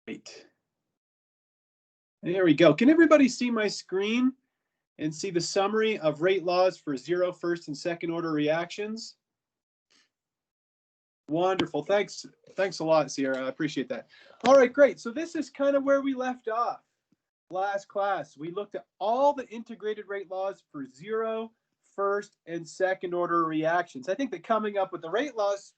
Great. There we go. Can everybody see my screen and see the summary of rate laws for 0, first, and second order reactions? Wonderful. Thanks a lot, Sierra. I appreciate that. All right, great. So this is kind of where we left off last class. We looked at all the integrated rate laws for 0, first, and second order reactions. I think that coming up with the rate laws,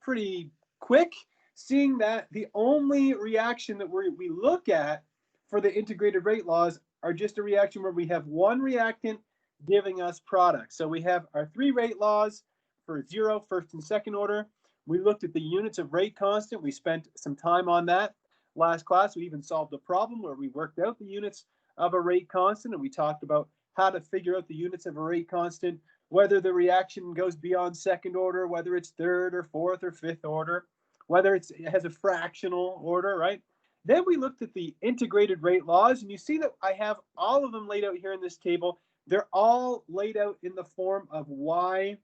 pretty quick, seeing that the only reaction that we look at for the integrated rate laws are just a reaction where we have one reactant giving us products. So we have our 3 rate laws for 0, first, and second order. We looked at the units of rate constant. We spent some time on that last class. We even solved a problem where we worked out the units of a rate constant, and we talked about how to figure out the units of a rate constant, whether the reaction goes beyond second order, whether it's third or fourth or fifth order, whether it has a fractional order, right? Then we looked at the integrated rate laws, and you see that I have all of them laid out here in this table. They're all laid out in the form of y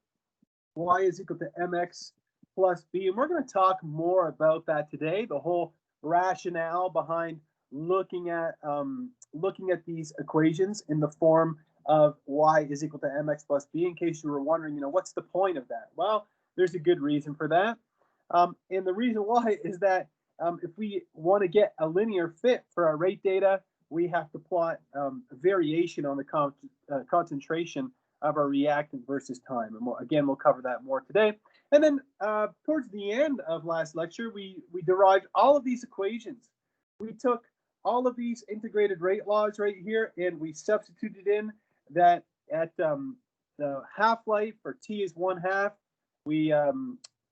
is equal to mx plus b, and we're going to talk more about that today, the whole rationale behind looking at these equations in the form of y is equal to mx plus b, in case you were wondering, what's the point of that? Well, there's a good reason for that. And the reason why is that if we want to get a linear fit for our rate data, we have to plot variation on the concentration of our reactant versus time. And we'll cover that more today. And then towards the end of last lecture, we derived all of these equations. We took all of these integrated rate laws right here, and we substituted in that at the half-life for t is 1/2, we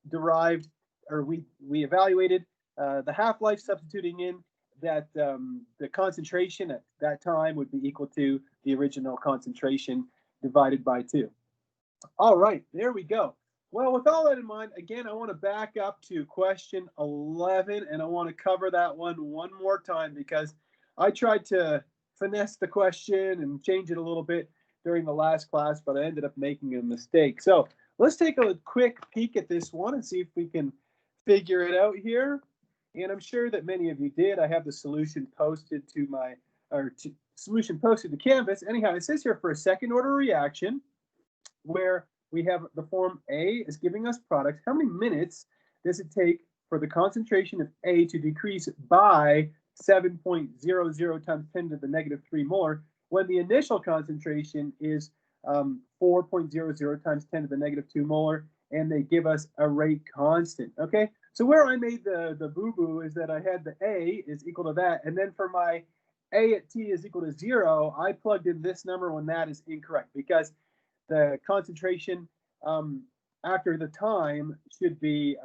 derived, or we evaluated the half-life, substituting in that the concentration at that time would be equal to the original concentration divided by 2. All right, there we go. Well, with all that in mind, again, I want to back up to question 11, and I want to cover that one more time because I tried to finesse the question and change it a little bit during the last class, but I ended up making a mistake. So let's take a quick peek at this one and see if we can figure it out here. And I'm sure that many of you did. I have the solution posted to solution posted to Canvas. Anyhow, it says here for a second order reaction where we have the form A is giving us products. How many minutes does it take for the concentration of A to decrease by 7.00 times 10 to the negative 3 molar when the initial concentration is 4.00 times 10 to the negative 2 molar, and they give us a rate constant, okay? So where I made the boo-boo is that I had the A is equal to that, and then for my A at T is equal to 0, I plugged in this number when that is incorrect, because the concentration after the time should be,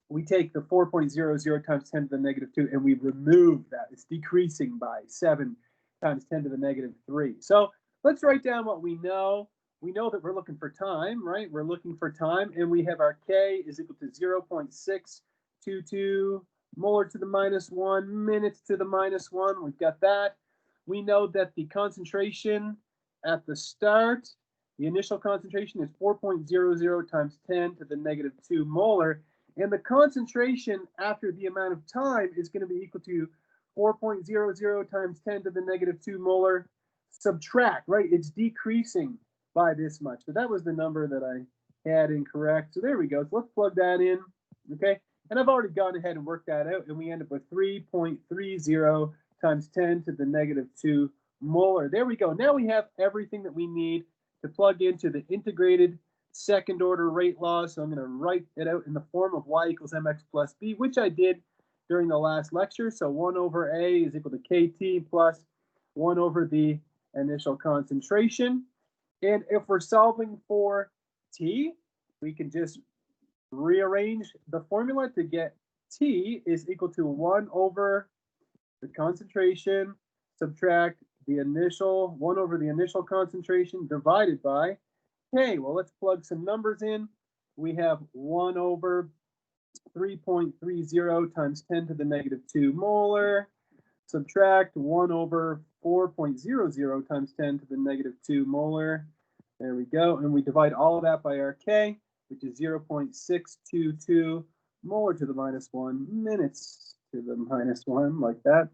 we take the 4.00 times 10 to the negative 2 and we remove that. It's decreasing by 7 times 10 to the negative 3. So let's write down what we know. We know that we're looking for time, right? We're looking for time, and we have our K is equal to 0.622 molar to the -1, minutes to the -1. We've got that. We know that the concentration at the start, the initial concentration is 4.00 times 10 to the negative 2 molar. And the concentration after the amount of time is going to be equal to 4.00 times 10 to the negative 2 molar, subtract, right? It's decreasing by this much. So that was the number that I had incorrect. So there we go. So let's plug that in, okay? And I've already gone ahead and worked that out, and we end up with 3.30 times 10 to the negative 2 molar. There we go. Now we have everything that we need to plug into the integrated second order rate law. So I'm going to write it out in the form of y equals mx plus b, which I did during the last lecture. So 1 over a is equal to kt plus 1 over the initial concentration. And if we're solving for t, we can just rearrange the formula to get t is equal to 1 over the concentration, subtract the initial 1 over the initial concentration divided by k. Well, let's plug some numbers in. We have 1 over 3.30 times 10 to the negative 2 molar, subtract 1 over 4.00 times 10 to the negative 2 molar. There we go. And we divide all of that by our k, which is 0.622 molar to the -1 minutes to the -1 like that.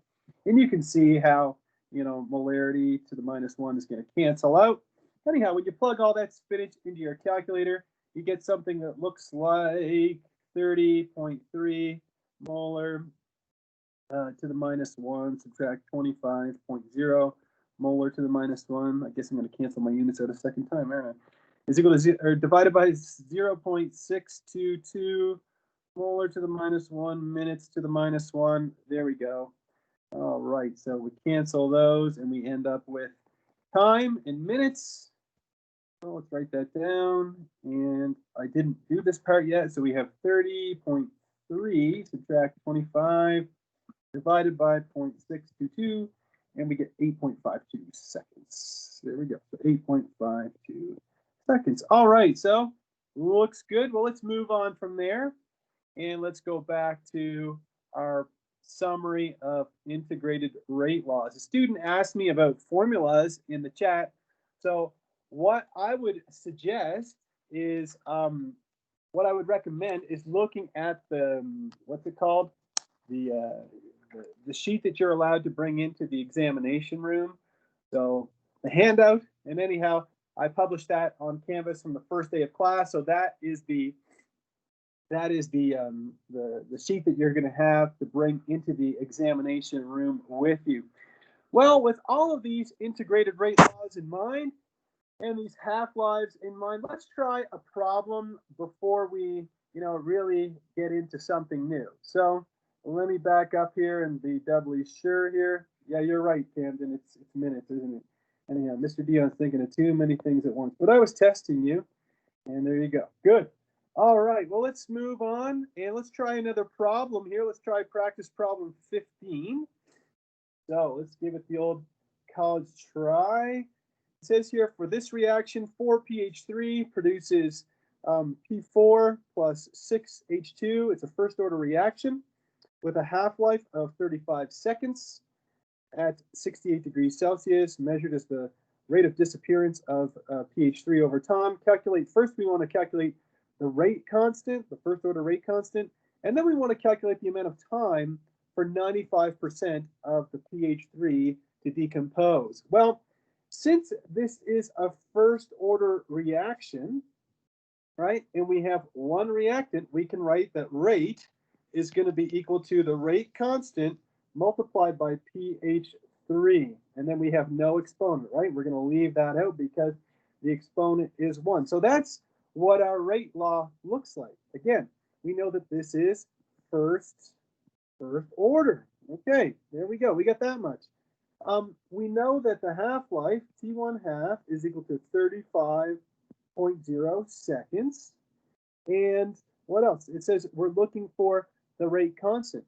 And you can see how, molarity to the -1 is going to cancel out. Anyhow, when you plug all that spinach into your calculator, you get something that looks like 30.3 molar to the -1, subtract 25.0 molar to the -1. I guess I'm going to cancel my units out a second time, aren't I? Is equal to divided by 0.622 molar to the -1, minutes to the -1. There we go. All right, so we cancel those and we end up with time in minutes. So let's write that down. And I didn't do this part yet, so we have 30.3 subtract 25 divided by 0.622, and we get 8.52 seconds. There we go. So 8.52 seconds. All right, so looks good. Well, let's move on from there, and let's go back to our summary of integrated rate laws. A student asked me about formulas in the chat. So what I would suggest is, what I would recommend is looking at the, what's it called? The sheet that you're allowed to bring into the examination room. So the handout, and anyhow, I published that on Canvas from the first day of class. So that is the sheet that you're going to have to bring into the examination room with you. Well, with all of these integrated rate laws in mind and these half-lives in mind, let's try a problem before we, really get into something new. So let me back up here and be doubly sure here. Yeah, you're right, Camden. It's minutes, isn't it? Anyhow, Mr. Dion's thinking of too many things at once. But I was testing you, and there you go. Good. All right, well, let's move on, and let's try another problem here. Let's try practice problem 15. So let's give it the old college try. It says here, for this reaction, 4pH3 produces P4 plus 6H2. It's a first-order reaction with a half-life of 35 seconds at 68 degrees Celsius, measured as the rate of disappearance of pH3 over time. First we want to calculate the rate constant, the first order rate constant, and then we want to calculate the amount of time for 95% of the pH3 to decompose. Well, since this is a first order reaction, right, and we have one reactant, we can write that rate is going to be equal to the rate constant multiplied by pH3, and then we have no exponent, right? We're going to leave that out because the exponent is 1. So that's what our rate law looks like. Again, we know that this is first order. Okay, there we go. We got that much. We know that the half-life, T1 half, is equal to 35.0 seconds. And what else? It says we're looking for the rate constant.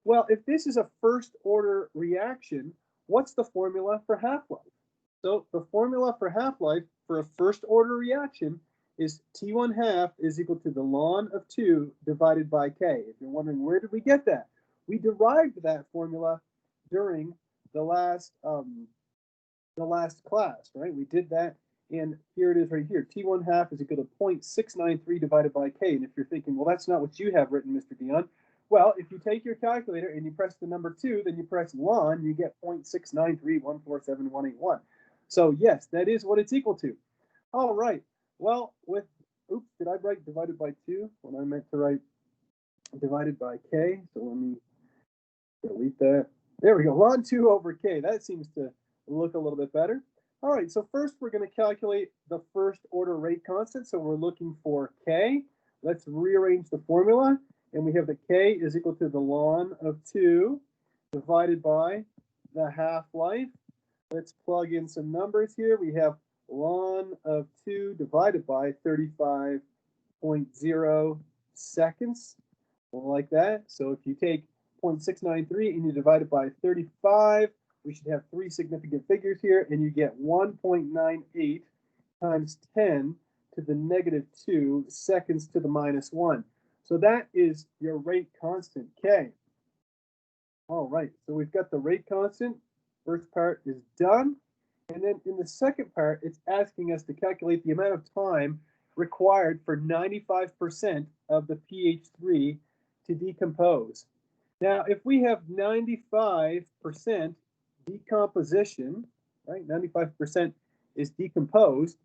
Well, if this is a first order reaction, what's the formula for half-life? So the formula for half-life for a first order reaction is T1 half is equal to the ln of 2 divided by K. If you're wondering, where did we get that? We derived that formula during the last class, right? We did that, and here it is right here. T1 half is equal to 0.693 divided by K. And if you're thinking, well, that's not what you have written, Mr. Dion. Well, if you take your calculator and you press the number 2, then you press ln, you get 0.693147181. So yes, that is what it's equal to. All right. Well, oops, did I write divided by 2 when I meant to write divided by K? So let me delete that. There we go, ln 2 over K. That seems to look a little bit better. All right, so first we're going to calculate the first order rate constant. So we're looking for K. Let's rearrange the formula. And we have that K is equal to the ln of 2 divided by the half-life. Let's plug in some numbers here. We have ln of 2 divided by 35.0 seconds, like that. So if you take 0.693 and you divide it by 35, we should have 3 significant figures here, and you get 1.98 times 10 to the -2 seconds to the -1. So that is your rate constant, K. All right, so we've got the rate constant. First part is done. And then in the second part, it's asking us to calculate the amount of time required for 95% of the pH3 to decompose. Now, if we have 95% decomposition, right, 95% is decomposed,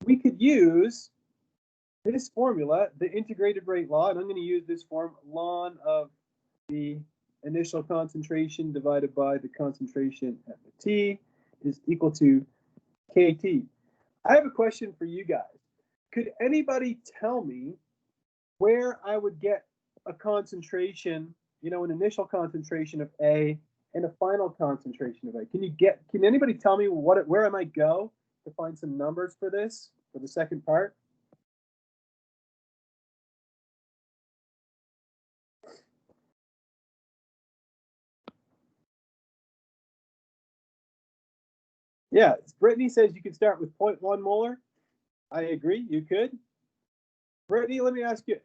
we could use this formula, the integrated rate law, and I'm going to use this form, ln of the initial concentration divided by the concentration at the T is equal to KT. I have a question for you guys. Could anybody tell me where I would get a concentration, you know, an initial concentration of A and a final concentration of A? Can anybody tell me where I might go to find some numbers for this, for the second part? Yeah, Brittany says you could start with 0.1 molar. I agree, you could. Brittany, let me ask you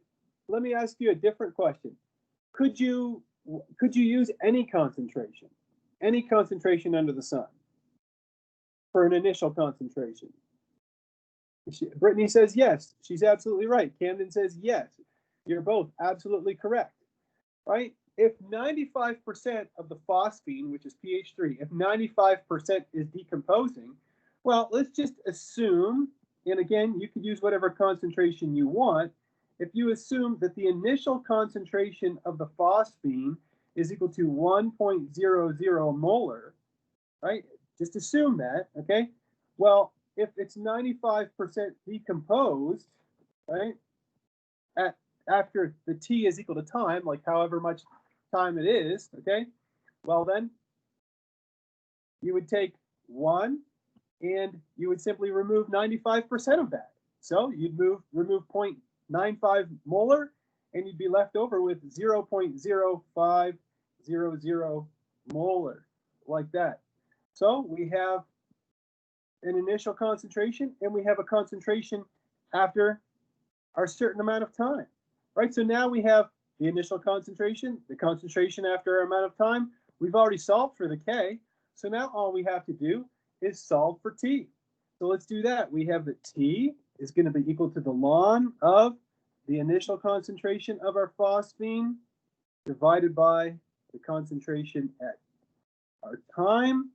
a different question. Could you use any concentration under the sun for an initial concentration? Brittany says yes. She's absolutely right. Camden says yes. You're both absolutely correct, right? If 95% of the phosphine, which is pH 3, if 95% is decomposing, well, let's just assume, and again, you could use whatever concentration you want. If you assume that the initial concentration of the phosphine is equal to 1.00 molar, right? Just assume that, okay? Well, if it's 95% decomposed, right, after the T is equal to time, like however much time it is, okay, well then you would take 1 and you would simply remove 95% of that. So you'd remove 0.95 molar and you'd be left over with 0.0500 molar, like that. So we have an initial concentration and we have a concentration after our certain amount of time, right? So now we have the initial concentration, the concentration after our amount of time. We've already solved for the K. So now all we have to do is solve for T. So let's do that. We have that T is going to be equal to the ln of the initial concentration of our phosphine divided by the concentration at our time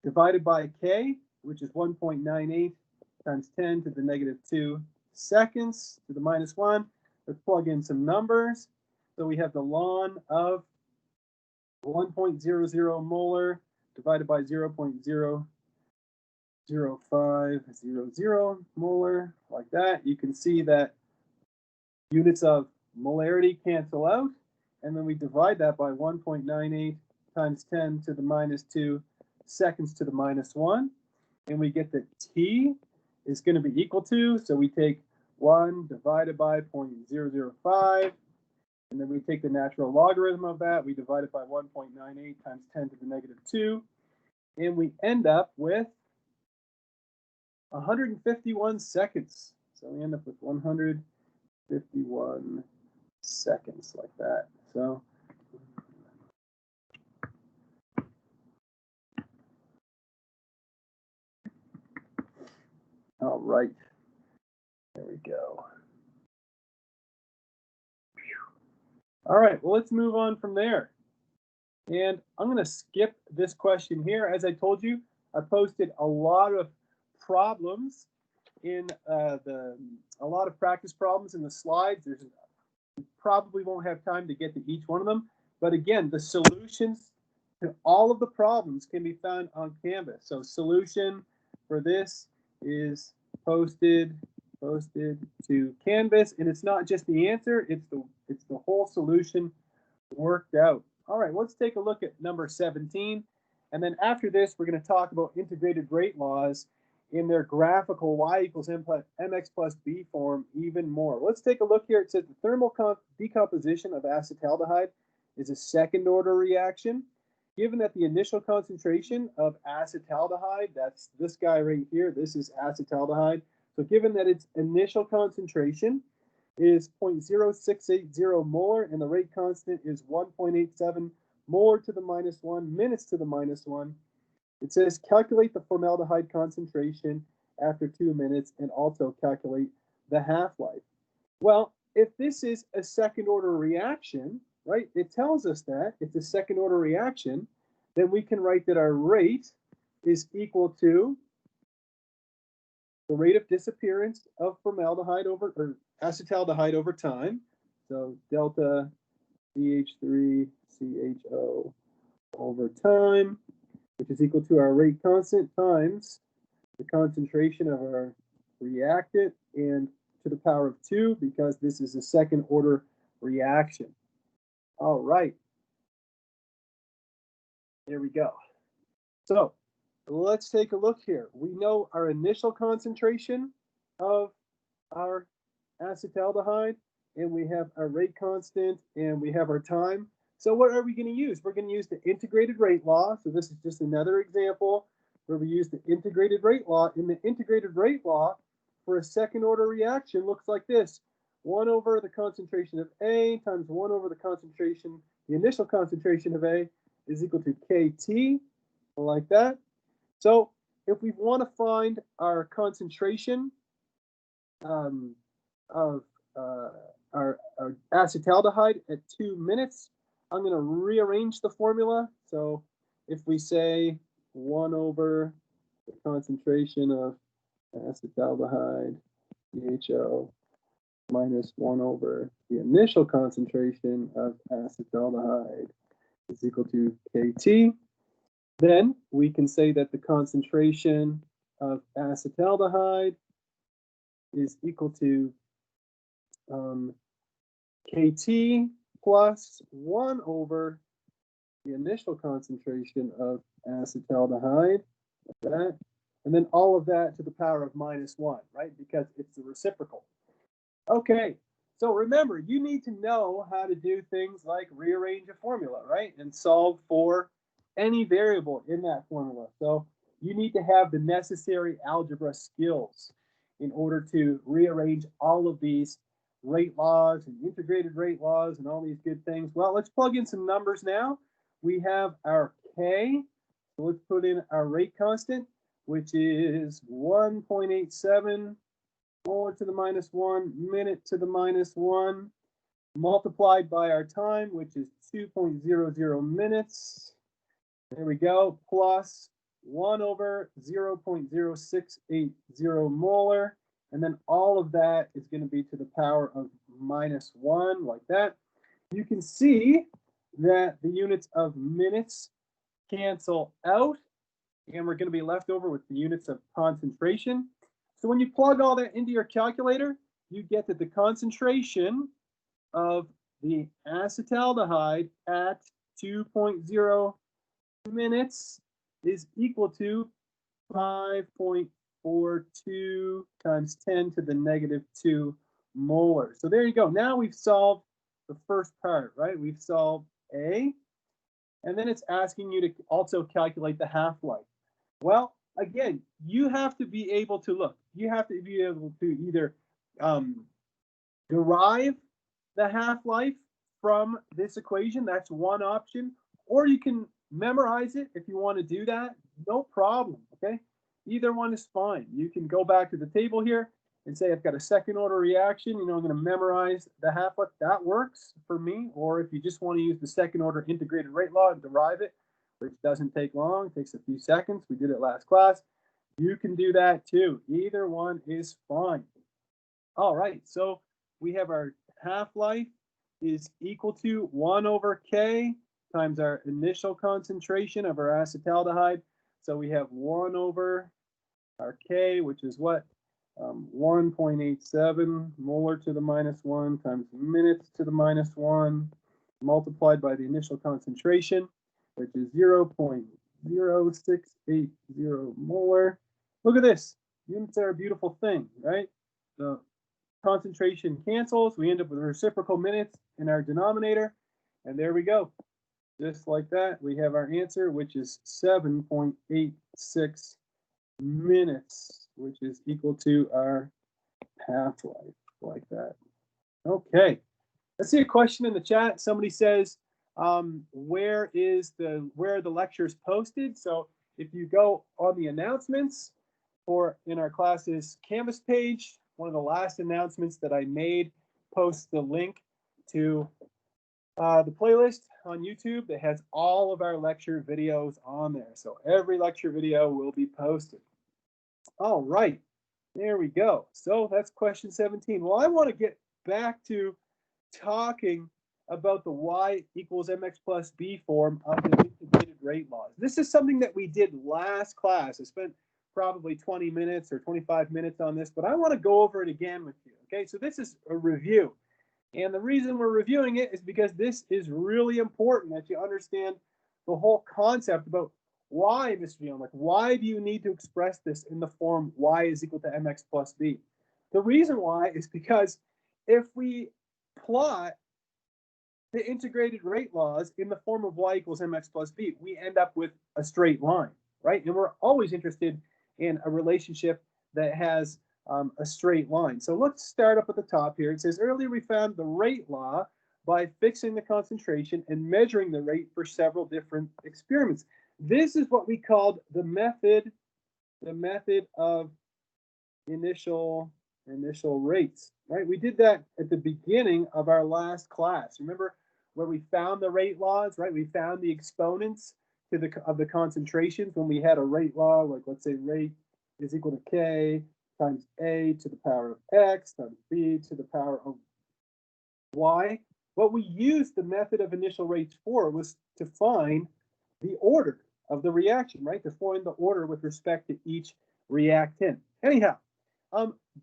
divided by K, which is 1.98 times 10 to the negative 2 seconds to the minus 1. Let's plug in some numbers. So we have the ln of 1.00 molar divided by 0.00500 molar, like that. You can see that units of molarity cancel out, and then we divide that by 1.98 times 10 to the minus 2 seconds to the minus 1, and we get that T is going to be equal to, so we take 1 divided by 0.005, and then we take the natural logarithm of that, we divide it by 1.98 times 10 to the negative 2, and we end up with 151 seconds. So we end up with 151 seconds, like that. So all right, there we go. All right, well, let's move on from there. And I'm going to skip this question here. As I told you, I posted a lot of problems in a lot of practice problems in the slides. You probably won't have time to get to each one of them. But again, the solutions to all of the problems can be found on Canvas. So solution for this is posted to Canvas, and it's not just the answer, it's the whole solution worked out. All right, let's take a look at number 17, and then after this we're going to talk about integrated rate laws in their graphical y equals mx plus b form even more. Let's take a look here. It says the thermal decomposition of acetaldehyde is a second order reaction. Given that the initial concentration of acetaldehyde, that's this guy right here, this is acetaldehyde. So given that its initial concentration is 0.0680 molar and the rate constant is 1.87 molar to the minus 1 minutes to the minus 1, it says calculate the formaldehyde concentration after 2 minutes and also calculate the half-life. Well, if this is a second order reaction, right? It tells us that it's a second order reaction. Then we can write that our rate is equal to the rate of disappearance of formaldehyde over, or acetaldehyde over time. So delta CH3CHO over time, which is equal to our rate constant times the concentration of our reactant, and to the power of 2, because this is a second order reaction. All right. There we go. So let's take a look here. We know our initial concentration of our acetaldehyde, and we have our rate constant, and we have our time. So what are we going to use? We're going to use the integrated rate law. So this is just another example where we use the integrated rate law. In the integrated rate law, for a second order reaction, looks like this. 1 over the concentration of A times 1 over the concentration, the initial concentration of A, is equal to KT, like that. So if we want to find our concentration of our acetaldehyde at 2 minutes, I'm going to rearrange the formula. So if we say 1 over the concentration of acetaldehyde, CHO, minus 1 over the initial concentration of acetaldehyde is equal to KT, then we can say that the concentration of acetaldehyde is equal to KT plus 1 over the initial concentration of acetaldehyde, like that, and then all of that to the power of -1, right? Because it's the reciprocal. Okay, so remember, you need to know how to do things like rearrange a formula, right? And solve for any variable in that formula. So you need to have the necessary algebra skills in order to rearrange all of these rate laws and integrated rate laws and all these good things. Well, let's plug in some numbers now. We have our K, so let's put in our rate constant, which is 1.87 molar to the -1, minute to the -1, multiplied by our time, which is 2.00 minutes. There we go, plus 1 over 0.0680 molar. And then all of that is going to be to the power of -1, like that. You can see that the units of minutes cancel out, and we're going to be left over with the units of concentration. So when you plug all that into your calculator, you get that the concentration of the acetaldehyde at 2.0 minutes is equal to 5.42 times 10 to the -2 molar. So there you go. Now we've solved the first part, right? We've solved A, and then it's asking you to also calculate the half-life. Well, again, you have to be able to look. You have to be able to either derive the half-life from this equation. That's one option. Or you can memorize it if you want to do that. No problem, okay? Either one is fine. You can go back to the table here and say, I've got a second order reaction. I'm going to memorize the half-life. That works for me. Or if you just want to use the second order integrated rate law and derive it, which doesn't take long, it takes a few seconds. We did it last class. You can do that too. Either one is fine. All right, so we have our half-life is equal to 1 over K times our initial concentration of our acetaldehyde. So we have 1 over our K, which is what? 1.87 molar to the -1 times minutes to the -1 multiplied by the initial concentration, which is 0.0680 molar. Look at this. Units are a beautiful thing, right? The concentration cancels. We end up with reciprocal minutes in our denominator. And there we go. Just like that, we have our answer, which is 7.86 minutes, which is equal to our half-life, like that. Okay. Let's see a question in the chat. Somebody says, where are the lectures posted? So if you go on the announcements or in our class's Canvas page, one of the last announcements that I made posts the link to the playlist on YouTube that has all of our lecture videos on there. So every lecture video will be posted. All right, there we go. So that's question 17. Well, I want to get back to talking about the y equals mx plus b form of the integrated rate laws. This is something that we did last class. I spent probably 20 minutes or 25 minutes on this, but I want to go over it again with you. Okay, so this is a review. And the reason we're reviewing it is because this is really important that you understand the whole concept about why, Mr. Young, like why do you need to express this in the form y is equal to mx plus b? The reason why is because if we plot the integrated rate laws in the form of y equals mx plus b, we end up with a straight line, right? And we're always interested in a relationship that has a straight line. So let's start up at the top here. It says, earlier we found the rate law by fixing the concentration and measuring the rate for several different experiments. This is what we called the method of initial rates, right? We did that at the beginning of our last class. Remember where we found the rate laws, right? We found the exponents of the concentrations when we had a rate law, like let's say rate is equal to k times a to the power of x times b to the power of y. What we used the method of initial rates for was to find the order of the reaction, right? To find the order with respect to each reactant. Anyhow,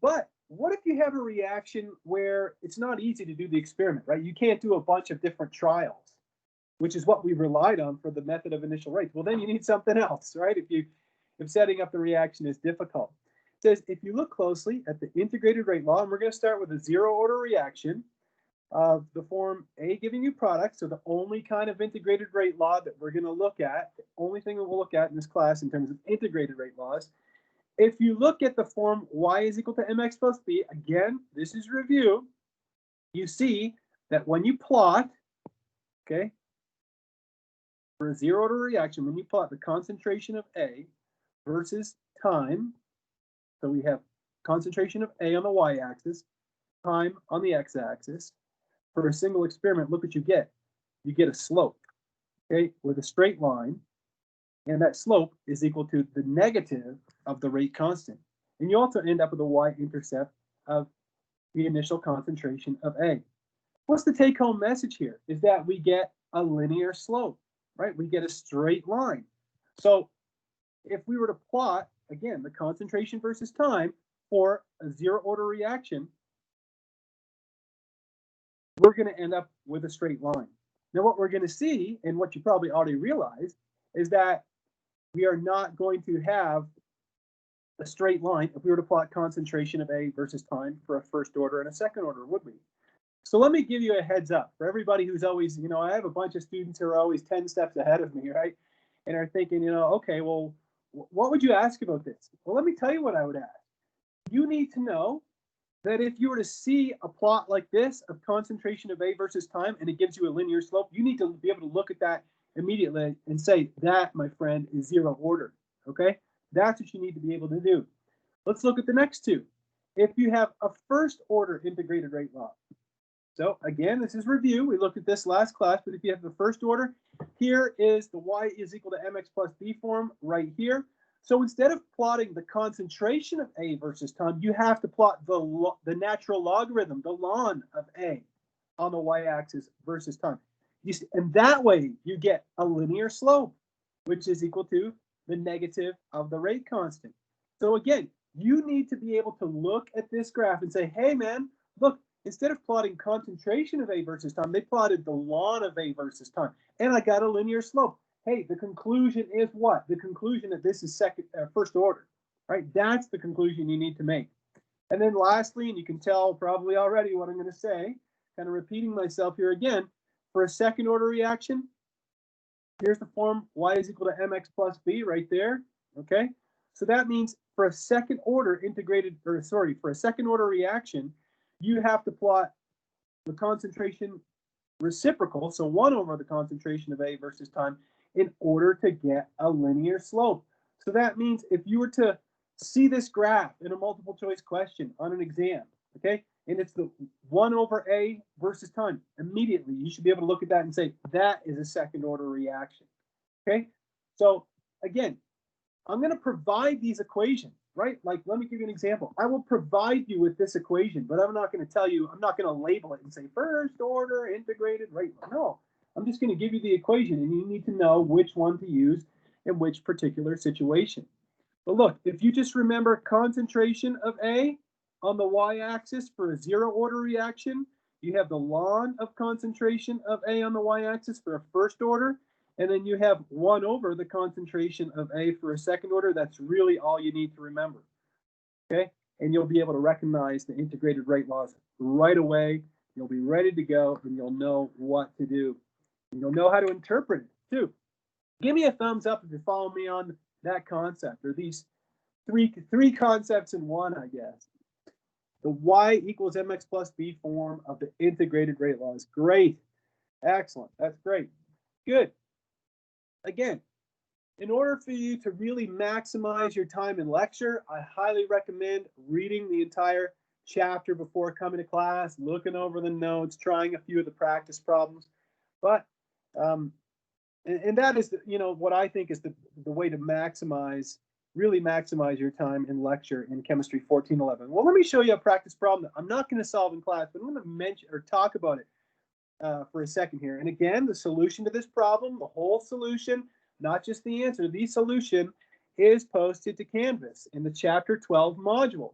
but what if you have a reaction where it's not easy to do the experiment, right? You can't do a bunch of different trials, which is what we relied on for the method of initial rates. Well, then you need something else, right? If setting up the reaction is difficult. It says, if you look closely at the integrated rate law, and we're going to start with a zero order reaction of the form A giving you products. So the only kind of integrated rate law that we're going to look at, the only thing that we'll look at in this class in terms of integrated rate laws, if you look at the form y is equal to mx plus b, again, this is review, you see that when you plot, okay, for a zero order reaction, when you plot the concentration of A versus time, so we have concentration of A on the y-axis, time on the x-axis, for a single experiment, look what you get. You get a slope, okay, with a straight line, and that slope is equal to the negative of the rate constant. And you also end up with a y-intercept of the initial concentration of A. What's the take-home message here? Is that we get a linear slope, right? We get a straight line. So if we were to plot, again, the concentration versus time for a zero-order reaction, we're going to end up with a straight line. Now, what we're going to see, and what you probably already realized, is that we are not going to have a straight line if we were to plot concentration of A versus time for a first order and a second order, would we? So let me give you a heads up for everybody who's always, I have a bunch of students who are always 10 steps ahead of me, right? And are thinking, okay, well, what would you ask about this? Well, let me tell you what I would ask. You need to know that if you were to see a plot like this of concentration of A versus time, and it gives you a linear slope, you need to be able to look at that immediately and say, that, my friend, is zero order, okay? That's what you need to be able to do. Let's look at the next two. If you have a first order integrated rate law. So again, this is review. We looked at this last class, but if you have the first order, here is the y is equal to mx plus b form right here. So instead of plotting the concentration of A versus time, you have to plot the natural logarithm, the ln of A on the y-axis versus time. And that way you get a linear slope, which is equal to the negative of the rate constant. So again, you need to be able to look at this graph and say, hey man, look, instead of plotting concentration of A versus time, they plotted the ln of A versus time, and I got a linear slope. Hey, the conclusion is what? The conclusion that this is first order, right? That's the conclusion you need to make. And then lastly, and you can tell probably already what I'm going to say, kind of repeating myself here again, for a second order reaction, here's the form y is equal to mx plus b right there, okay? So that means for a second order for a second order reaction, you have to plot the concentration reciprocal, so 1 over the concentration of A versus time, in order to get a linear slope. So that means if you were to see this graph in a multiple choice question on an exam, okay, and it's the 1 over A versus time. Immediately, you should be able to look at that and say, that is a second order reaction, okay? So again, I'm going to provide these equations, right? Like, let me give you an example. I will provide you with this equation, but I'm not going to tell you, I'm not going to label it and say first order integrated rate law. No, I'm just going to give you the equation, and you need to know which one to use in which particular situation. But look, if you just remember concentration of A on the y-axis for a 0 order reaction, you have the ln of concentration of A on the y-axis for a first order, and then you have 1 over the concentration of A for a second order. That's really all you need to remember, okay? And you'll be able to recognize the integrated rate laws right away. You'll be ready to go, and you'll know what to do. And you'll know how to interpret it, too. Give me a thumbs up if you follow me on that concept, or these three concepts in one, I guess. The y equals mx plus b form of the integrated rate laws. Great. Excellent. That's great. Good. Again, in order for you to really maximize your time in lecture, I highly recommend reading the entire chapter before coming to class, looking over the notes, trying a few of the practice problems. But and that is, what I think is the way to really maximize your time in lecture in Chemistry 1411. Well, let me show you a practice problem that I'm not going to solve in class, but I'm going to mention or talk about it for a second here. And again, the solution to this problem, the whole solution, not just the answer, the solution is posted to Canvas in the Chapter 12 module.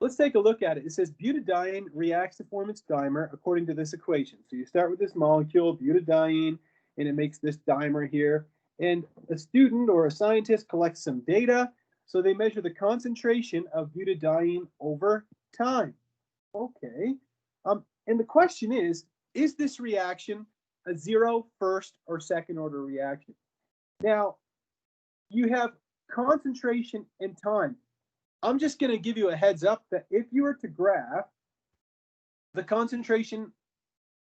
Let's take a look at it. It says butadiene reacts to form its dimer according to this equation. So you start with this molecule, butadiene, and it makes this dimer here. And a student or a scientist collects some data. So they measure the concentration of butadiene over time. Okay. And the question is this reaction a 0 first or second order reaction? Now, you have concentration and time. I'm just going to give you a heads up that if you were to graph the concentration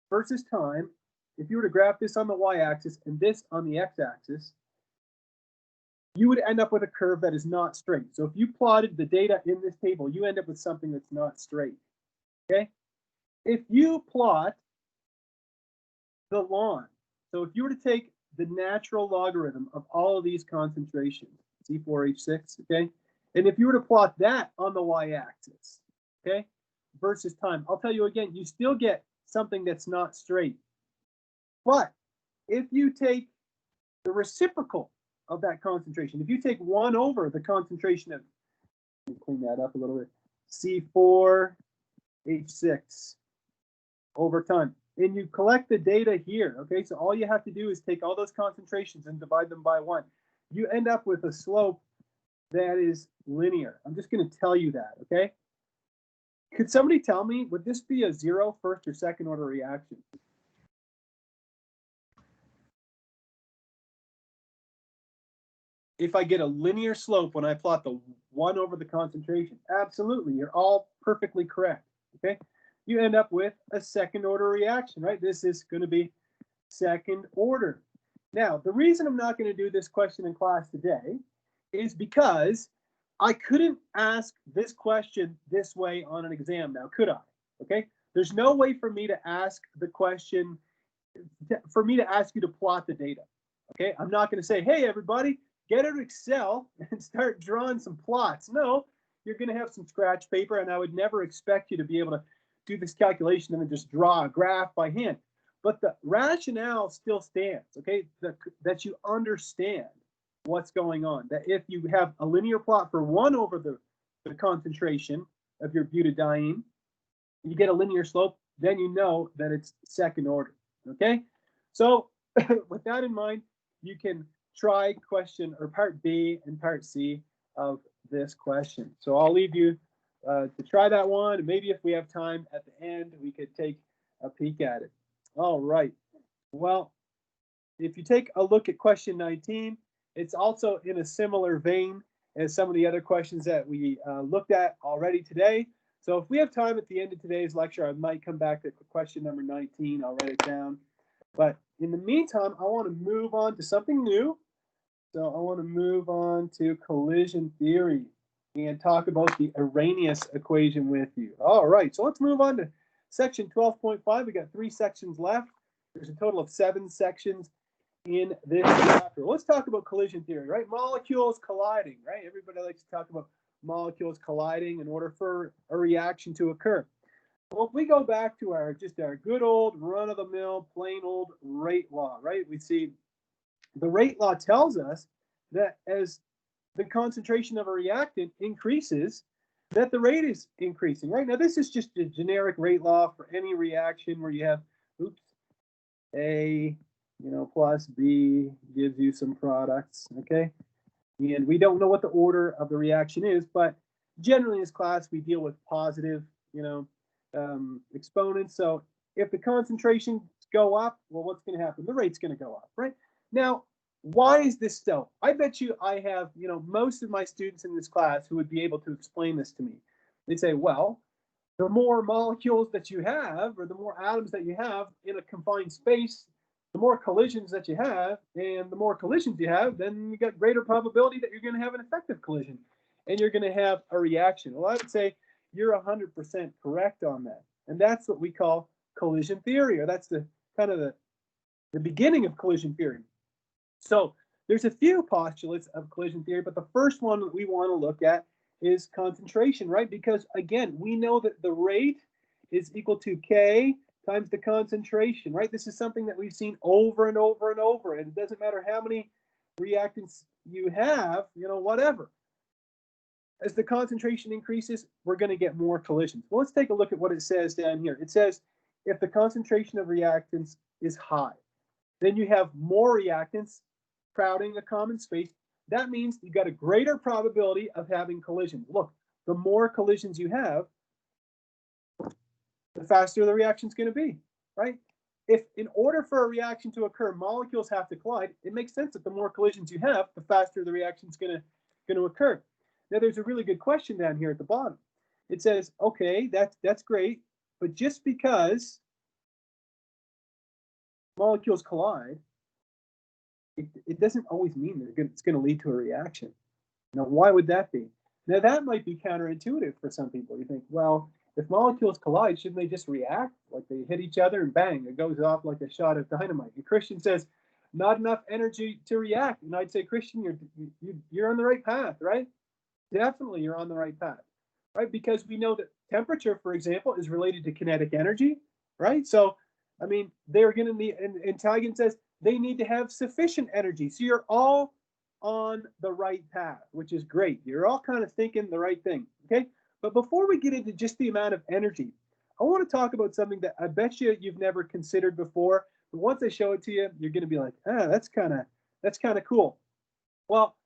versus time, if you were to graph this on the y-axis and this on the x-axis, you would end up with a curve that is not straight. So if you plotted the data in this table, you end up with something that's not straight, okay? If you plot the ln, so if you were to take the natural logarithm of all of these concentrations, C4H6, okay? And if you were to plot that on the y-axis, okay, versus time, I'll tell you again, you still get something that's not straight. But if you take the reciprocal of that concentration, if you take 1 over the concentration of, let me clean that up a little bit, C4H6 over time, and you collect the data here, okay, so all you have to do is take all those concentrations and divide them by 1. You end up with a slope that is linear. I'm just going to tell you that, okay? Could somebody tell me, would this be a 0 first or second order reaction? If I get a linear slope when I plot the 1 over the concentration? Absolutely, you're all perfectly correct, okay? You end up with a second order reaction, right? This is going to be second order. Now, the reason I'm not going to do this question in class today is because I couldn't ask this question this way on an exam now, could I? Okay, there's no way for me to ask the question, for me to ask you to plot the data. Okay, I'm not going to say, hey, everybody, get out of Excel and start drawing some plots. No, you're going to have some scratch paper, and I would never expect you to be able to do this calculation and then just draw a graph by hand. But the rationale still stands, okay, that you understand what's going on. That if you have a linear plot for 1 over the concentration of your butadiene, you get a linear slope, then you know that it's second order, okay? So with that in mind, you can try question or part B and part C of this question. So I'll leave you to try that one. And maybe if we have time at the end, we could take a peek at it. All right. Well, if you take a look at question 19, it's also in a similar vein as some of the other questions that we looked at already today. So if we have time at the end of today's lecture, I might come back to question number 19. I'll write it down. But in the meantime, I want to move on to something new. So I want to move on to collision theory. and talk about the Arrhenius equation with you. All right, so let's move on to section 12.5. We got 3 sections left. There's a total of 7 sections in this chapter. Let's talk about collision theory, right? Molecules colliding, right? Everybody likes to talk about molecules colliding in order for a reaction to occur. Well, if we go back to our good old run-of-the-mill, plain old rate law, right? We see the rate law tells us that as the concentration of a reactant increases, that the rate is increasing, right? Now, this is just a generic rate law for any reaction where you have, A, plus B gives you some products, okay? And we don't know what the order of the reaction is, but generally in this class, we deal with positive, exponents. So if the concentrations go up, well, what's going to happen? The rate's going to go up, right? Now, why is this so? I bet you I have, most of my students in this class who would be able to explain this to me. They'd say, well, the more molecules that you have, or the more atoms that you have in a confined space, the more collisions that you have, and the more collisions you have, then you got greater probability that you're going to have an effective collision, and you're going to have a reaction. Well, I would say you're 100% correct on that, and that's what we call collision theory, or that's the kind of the beginning of collision theory. So there's a few postulates of collision theory, but the first one that we want to look at is concentration, right? Because again, we know that the rate is equal to K times the concentration, right? This is something that we've seen over and over and over, and it doesn't matter how many reactants you have, whatever. As the concentration increases, we're going to get more collisions. Well, let's take a look at what it says down here. It says if the concentration of reactants is high, then you have more reactants crowding a common space. That means you got a greater probability of having collisions. Look, the more collisions you have, the faster the reaction is going to be, right? If in order for a reaction to occur, molecules have to collide, it makes sense that the more collisions you have, the faster the reaction is going to occur. Now, there's a really good question down here at the bottom. It says, okay, that's great, but just because molecules collide, it doesn't always mean it's going to lead to a reaction. Now, why would that be? Now, that might be counterintuitive for some people. You think, well, if molecules collide, shouldn't they just react? Like they hit each other and bang, it goes off like a shot of dynamite. And Christian says, not enough energy to react. And I'd say, Christian, you're on the right path, right? Definitely you're on the right path, right? Because we know that temperature, for example, is related to kinetic energy, right? So, I mean, they're going to need, and Teigen says, they need to have sufficient energy. So you're all on the right path, which is great. You're all kind of thinking the right thing, okay? But before we get into just the amount of energy, I want to talk about something that I bet you've never considered before. But once I show it to you, you're going to be like, that's kind of cool. Well,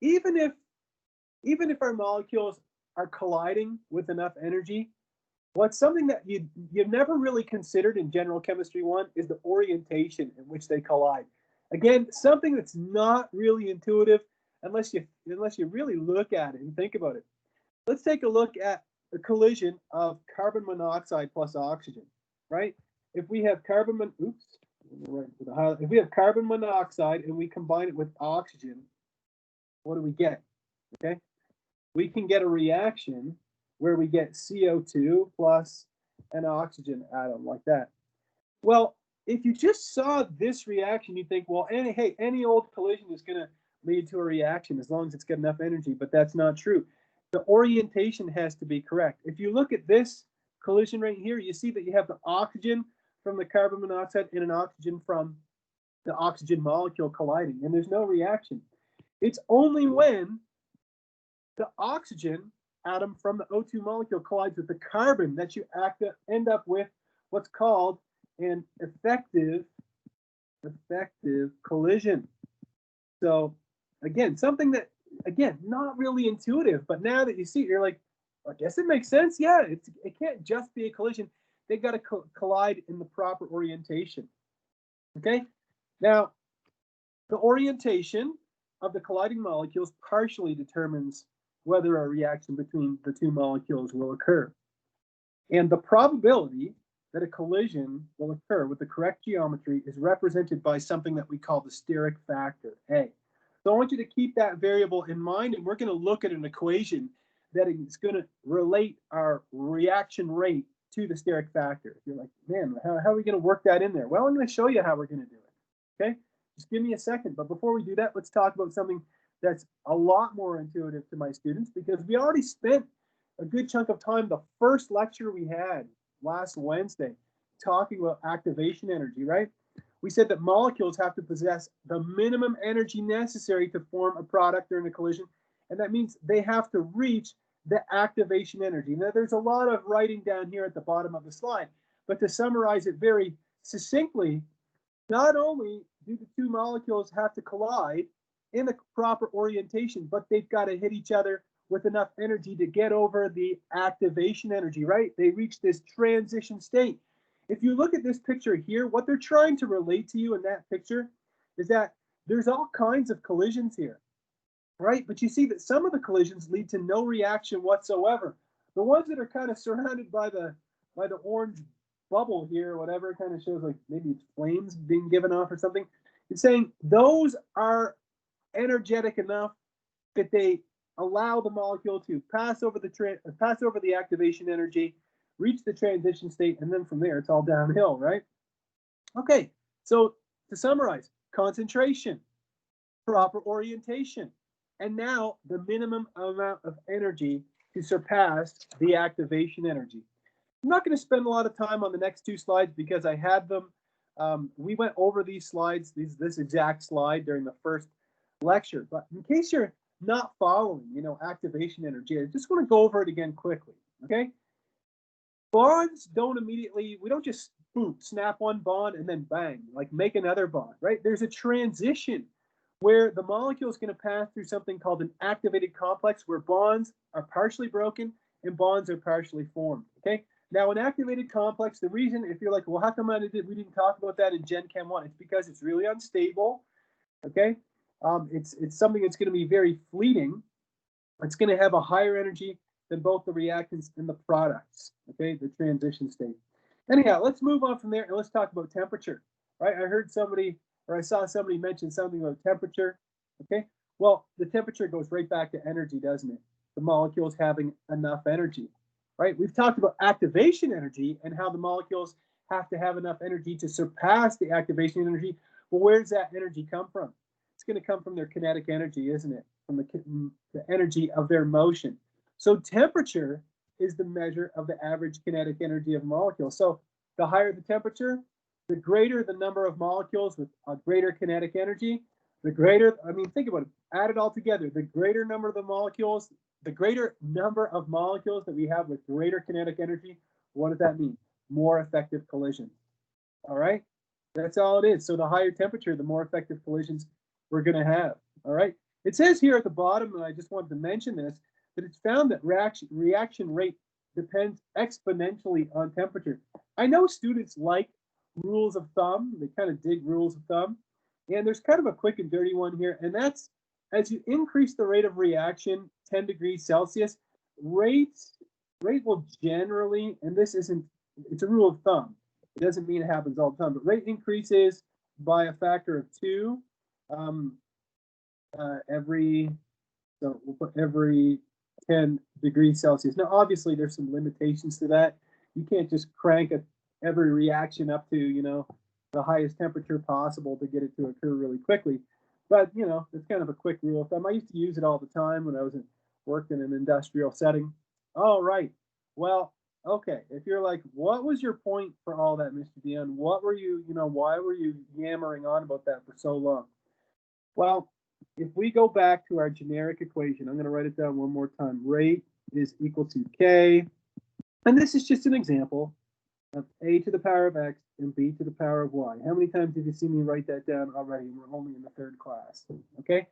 even if our molecules are colliding with enough energy, what's something that you've never really considered in General Chemistry 1 is the orientation in which they collide. Again, something that's not really intuitive unless you really look at it and think about it. Let's take a look at the collision of carbon monoxide plus oxygen, right? If we have carbon monoxide and we combine it with oxygen, what do we get? Okay, we can get a reaction where we get CO2 plus an oxygen atom like that. Well, if you just saw this reaction, you think, well, any old collision is going to lead to a reaction as long as it's got enough energy, but that's not true. The orientation has to be correct. If you look at this collision right here, you see that you have the oxygen from the carbon monoxide and an oxygen from the oxygen molecule colliding, and there's no reaction. It's only when the oxygen atom from the O2 molecule collides with the carbon that you end up with what's called an effective collision. So again, something that, again, not really intuitive, but now that you see it, you're like, I guess it makes sense. Yeah, it can't just be a collision. They got to collide in the proper orientation. Okay, now the orientation of the colliding molecules partially determines whether a reaction between the two molecules will occur. And the probability that a collision will occur with the correct geometry is represented by something that we call the steric factor, A. So I want you to keep that variable in mind, and we're going to look at an equation that it's going to relate our reaction rate to the steric factor. If you're like, man, how are we going to work that in there? Well, I'm going to show you how we're going to do it. Okay, just give me a second. But before we do that, let's talk about something that's a lot more intuitive to my students, because we already spent a good chunk of time, the first lecture we had last Wednesday, talking about activation energy, right? We said that molecules have to possess the minimum energy necessary to form a product during a collision, and that means they have to reach the activation energy. Now, there's a lot of writing down here at the bottom of the slide, but to summarize it very succinctly, not only do the two molecules have to collide in the proper orientation, but they've got to hit each other with enough energy to get over the activation energy, right? They reach this transition state. If you look at this picture here, what they're trying to relate to you in that picture is that there's all kinds of collisions here, right? But you see that some of the collisions lead to no reaction whatsoever. The ones that are kind of surrounded by the orange bubble here, whatever, kind of shows like maybe it's flames being given off or something. It's saying those are energetic enough that they allow the molecule to pass over the activation energy, reach the transition state, and then from there it's all downhill, right? Okay, so to summarize, concentration, proper orientation, and now the minimum amount of energy to surpass the activation energy. I'm not going to spend a lot of time on the next two slides because I had them. We went over these slides, this exact slide during the first lecture, but in case you're not following, activation energy, I just want to go over it again quickly, okay? Bonds don't immediately, we don't just boom, snap one bond and then bang, like make another bond, right? There's a transition where the molecule is going to pass through something called an activated complex, where bonds are partially broken and bonds are partially formed, okay? Now, an activated complex, the reason, if you're like, well, how come we didn't talk about that in Gen Chem 1? It's because it's really unstable, okay? It's something that's going to be very fleeting. It's going to have a higher energy than both the reactants and the products, okay, the transition state. Anyhow, let's move on from there and let's talk about temperature, right? I heard somebody, or I saw somebody mention something about temperature, okay? Well, the temperature goes right back to energy, doesn't it? The molecules having enough energy, right? We've talked about activation energy and how the molecules have to have enough energy to surpass the activation energy. Well, where does that energy come from? It's going to come from their kinetic energy, isn't it? From the energy of their motion. So temperature is the measure of the average kinetic energy of a molecule. So the higher the temperature, the greater the number of molecules with a greater kinetic energy, the greater, think about it, add it all together, the greater number of the molecules, the greater number of molecules that we have with greater kinetic energy, what does that mean? More effective collisions, all right? That's all it is. So the higher temperature, the more effective collisions we're going to have, all right? It says here at the bottom, and I just wanted to mention this, that it's found that reaction rate depends exponentially on temperature. I know students like rules of thumb. They kind of dig rules of thumb. And there's kind of a quick and dirty one here, and that's as you increase the rate of reaction 10 degrees Celsius, rate will generally, and this isn't, it's a rule of thumb. It doesn't mean it happens all the time, but rate increases by a factor of 2 so we'll put every 10 degrees Celsius. Now, obviously, there's some limitations to that. You can't just crank every reaction up to, the highest temperature possible to get it to occur really quickly. But, it's kind of a quick rule of thumb. I used to use it all the time when I worked in an industrial setting. All right. Well, okay. If you're like, what was your point for all that, Mr. Dion? What were you, why were you yammering on about that for so long? Well, if we go back to our generic equation, I'm going to write it down one more time. Rate is equal to K. And this is just an example of A to the power of X and B to the power of Y. How many times have you seen me write that down already? We're only in the third class. Okay.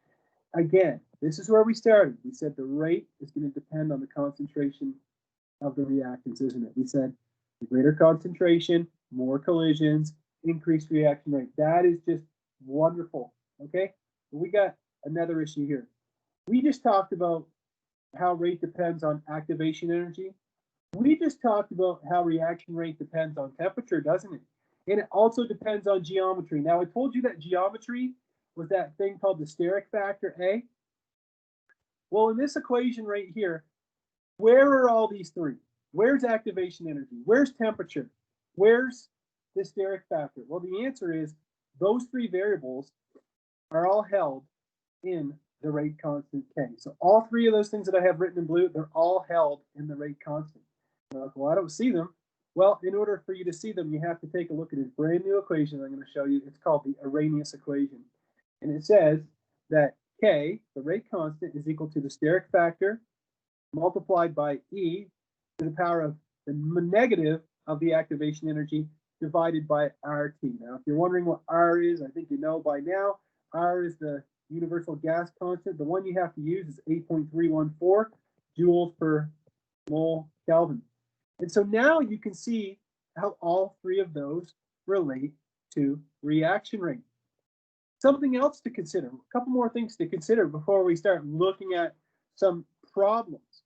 Again, this is where we started. We said the rate is going to depend on the concentration of the reactants, isn't it? We said the greater concentration, more collisions, increased reaction rate. That is just wonderful. Okay. But we got another issue here. We just talked about how rate depends on activation energy. We just talked about how reaction rate depends on temperature, doesn't it? And it also depends on geometry. Now, I told you that geometry was that thing called the steric factor, A. Well, in this equation right here, Where are all these three? Where's activation energy? Where's temperature? Where's the steric factor? Well, the answer is those three variables are all held in the rate constant K. So all three of those things that I have written in blue, they're all held in the rate constant. Well, I don't see them. Well, in order for you to see them, you have to take a look at this brand new equation I'm going to show you. It's called the Arrhenius Equation. And it says that K, the rate constant, is equal to the steric factor multiplied by E to the power of the negative of the activation energy divided by RT. Now, if you're wondering what R is, I think you know by now. R is the universal gas constant. The one you have to use is 8.314 joules per mole Kelvin. And so now you can see how all three of those relate to reaction rate. Something else to consider, a couple more things to consider before we start looking at some problems.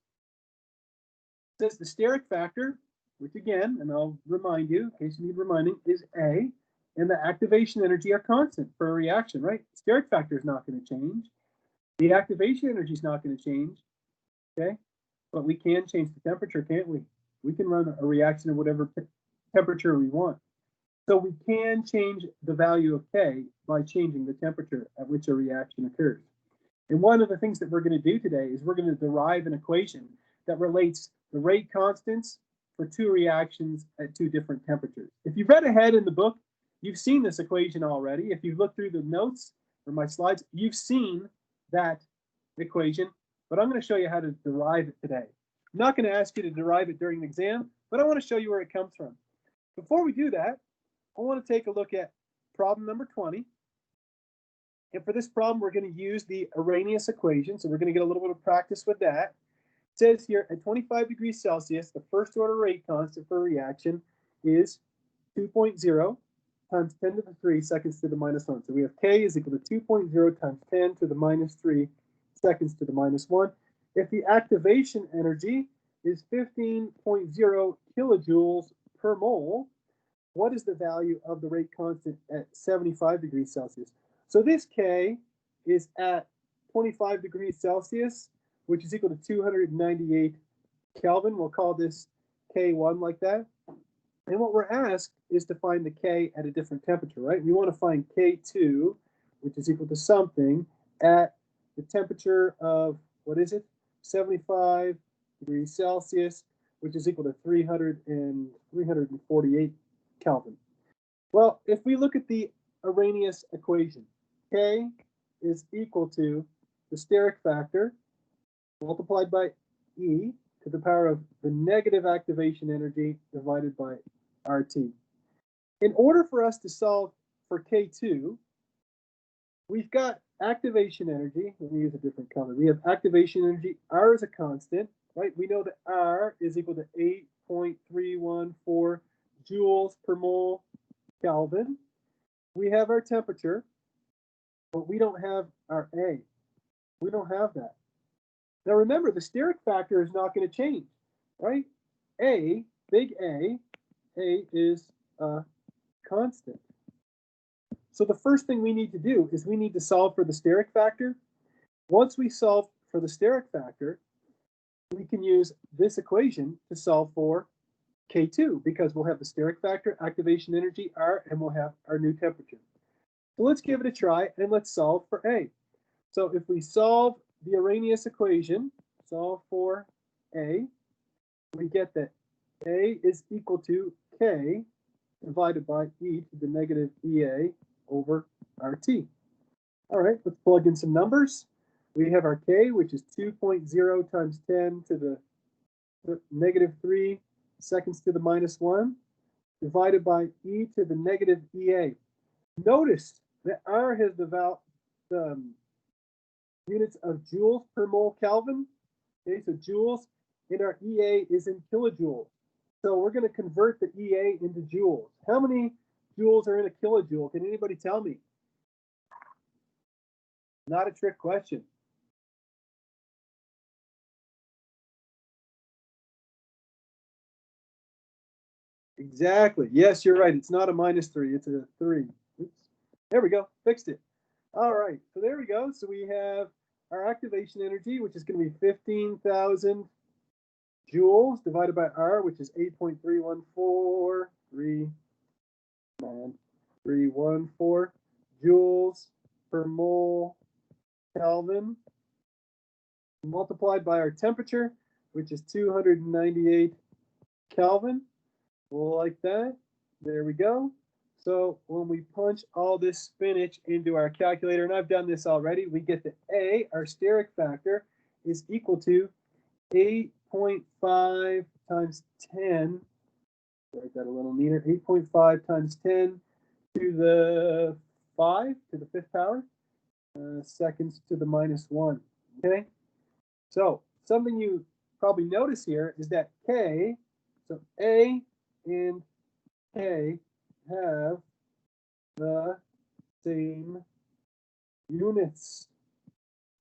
It says the steric factor, which again, and I'll remind you, in case you need reminding, is A, and the activation energy are constant for a reaction, right? Steric factor is not going to change. The activation energy is not going to change, okay? But we can change the temperature, can't we? We can run a reaction at whatever temperature we want. So we can change the value of K by changing the temperature at which a reaction occurs. And one of the things that we're going to do today is we're going to derive an equation that relates the rate constants for two reactions at two different temperatures. If you've read ahead in the book, you've seen this equation already. If you've looked through the notes or my slides, you've seen that equation, but I'm going to show you how to derive it today. I'm not going to ask you to derive it during the exam, but I want to show you where it comes from. Before we do that, I want to take a look at problem number 20. And for this problem, we're going to use the Arrhenius equation. So we're going to get a little bit of practice with that. It says here at 25 degrees Celsius, the first order rate constant for a reaction is 2.0 times 10 to the 3 seconds to the minus 1. So we have K is equal to 2.0 times 10 to the minus 3 seconds to the minus 1. If the activation energy is 15.0 kilojoules per mole, what is the value of the rate constant at 75 degrees Celsius? So this K is at 25 degrees Celsius, which is equal to 298 Kelvin. We'll call this K1 like that. And what we're asked is to find the K at a different temperature, right? We want to find K2, which is equal to something at the temperature of, what is it? 75 degrees Celsius, which is equal to 348 Kelvin. Well, if we look at the Arrhenius equation, K is equal to the steric factor multiplied by E to the power of the negative activation energy divided by RT. In order for us to solve for K2, we've got activation energy. Let me use a different color. We have activation energy. R is a constant, right? We know that R is equal to 8.314 joules per mole Kelvin. We have our temperature, but we don't have our A. We don't have that. Now remember, the steric factor is not going to change, right? A, big A is a constant. So the first thing we need to do is we need to solve for the steric factor. Once we solve for the steric factor, we can use this equation to solve for K2 because we'll have the steric factor, activation energy, R, and we'll have our new temperature. So let's give it a try and let's solve for A. So if we solve the Arrhenius equation, solve for A, we get that A is equal to K divided by E to the negative EA over RT. All right, let's plug in some numbers. We have our K, which is 2.0 times 10 to the negative 3 seconds to the minus 1, divided by E to the negative EA. Notice that R has the units of joules per mole Kelvin. Okay, so joules, and our EA is in kilojoules. So we're going to convert the EA into joules. How many joules are in a kilojoule? Can anybody tell me? Not a trick question. Exactly. Yes, you're right. It's not a -3. It's a 3. Oops. There we go. Fixed it. All right. So there we go. So we have our activation energy, which is going to be 15,000 joules divided by R, which is 8.314 joules per mole Kelvin, multiplied by our temperature, which is 298 Kelvin. Like that. There we go. So when we punch all this spinach into our calculator, and I've done this already, we get that A, our steric factor, is equal to 8.5 times 10. Write that a little neater. 8.5 times 10 to the 5 to the 5th power, seconds to the minus 1. Okay? So something you probably notice here is that K, so A and K have the same units.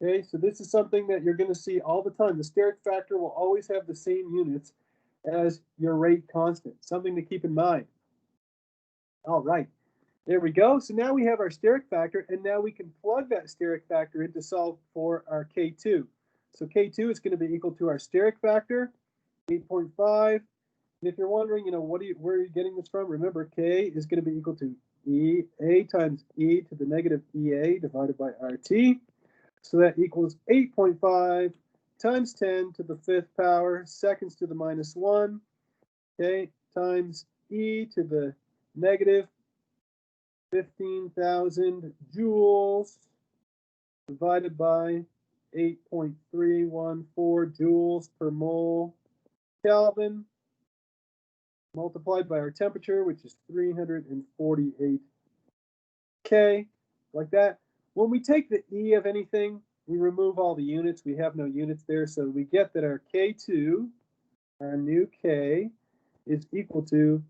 Okay, so this is something that you're going to see all the time. The steric factor will always have the same units as your rate constant. Something to keep in mind. All right, there we go. So now we have our steric factor, and now we can plug that steric factor in to solve for our K2. So K2 is going to be equal to our steric factor, 8.5. And if you're wondering, where are you getting this from? Remember, K is going to be equal to A times e to the negative EA divided by RT. So that equals 8.5 times 10 to the 5th power, seconds to the minus 1, okay, times e to the negative 15,000 joules divided by 8.314 joules per mole Kelvin, multiplied by our temperature, which is 348 K, like that. When we take the E of anything, we remove all the units. We have no units there, so we get that our K2, our new K, is equal to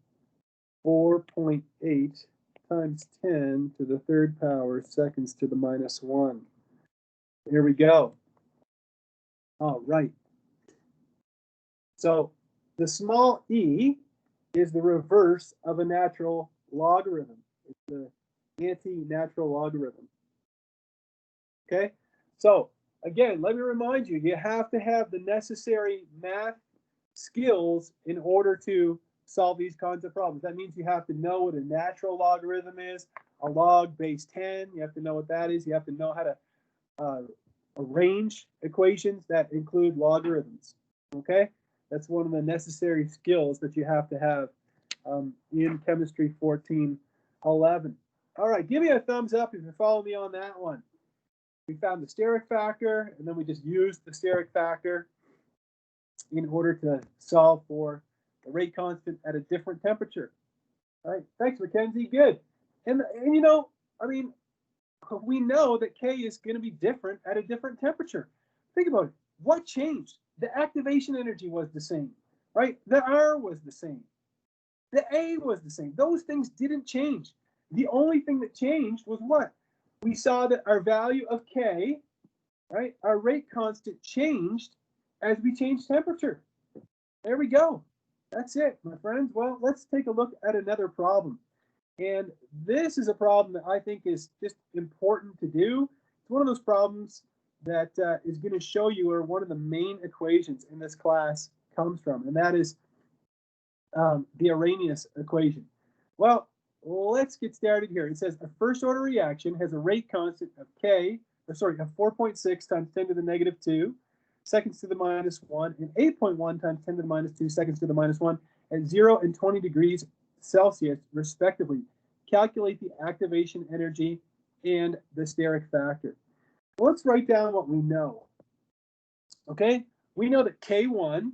4.8 times 10 to the 3rd power, seconds to the minus 1. Here we go. All right. So the small e is the reverse of a natural logarithm. It's the anti-natural logarithm. Okay, so again, let me remind you, you have to have the necessary math skills in order to solve these kinds of problems. That means you have to know what a natural logarithm is, a log base 10. You have to know what that is. You have to know how to arrange equations that include logarithms. Okay, that's one of the necessary skills that you have to have in Chemistry 1411. All right, give me a thumbs up if you follow me on that one. We found the steric factor, and then we just used the steric factor in order to solve for the rate constant at a different temperature. All right, thanks, Mackenzie. Good. And we know that K is going to be different at a different temperature. Think about it. What changed? The activation energy was the same, right? The R was the same. The A was the same. Those things didn't change. The only thing that changed was what? We saw that our value of K, right, our rate constant changed as we changed temperature. There we go. That's it, my friends. Well, let's take a look at another problem. And this is a problem that I think is just important to do. It's one of those problems that is going to show you where one of the main equations in this class comes from, and that is the Arrhenius equation. Well, let's get started here. It says a first order reaction has a rate constant of of 4.6 times 10 to the negative 2 seconds to the minus 1 and 8.1 times 10 to the minus 2 seconds to the minus 1 at 0 and 20 degrees Celsius, respectively. Calculate the activation energy and the steric factor. Well, let's write down what we know. Okay, we know that K1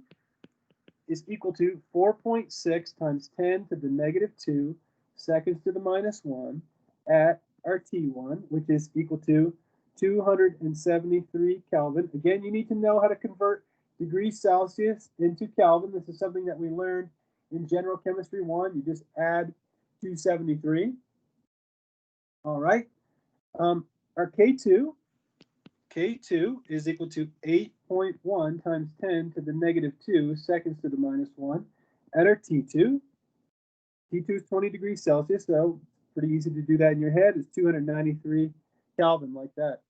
is equal to 4.6 times 10 to the negative 2 seconds to the minus 1 at our T1, which is equal to 273 Kelvin. Again, you need to know how to convert degrees Celsius into Kelvin. This is something that we learned in General Chemistry 1. You just add 273. All right. Our K2 is equal to 8.1 times 10 to the negative 2 seconds to the minus 1 at our T2. T2 is 20 degrees Celsius, so pretty easy to do that in your head. It's 293 Kelvin, like that.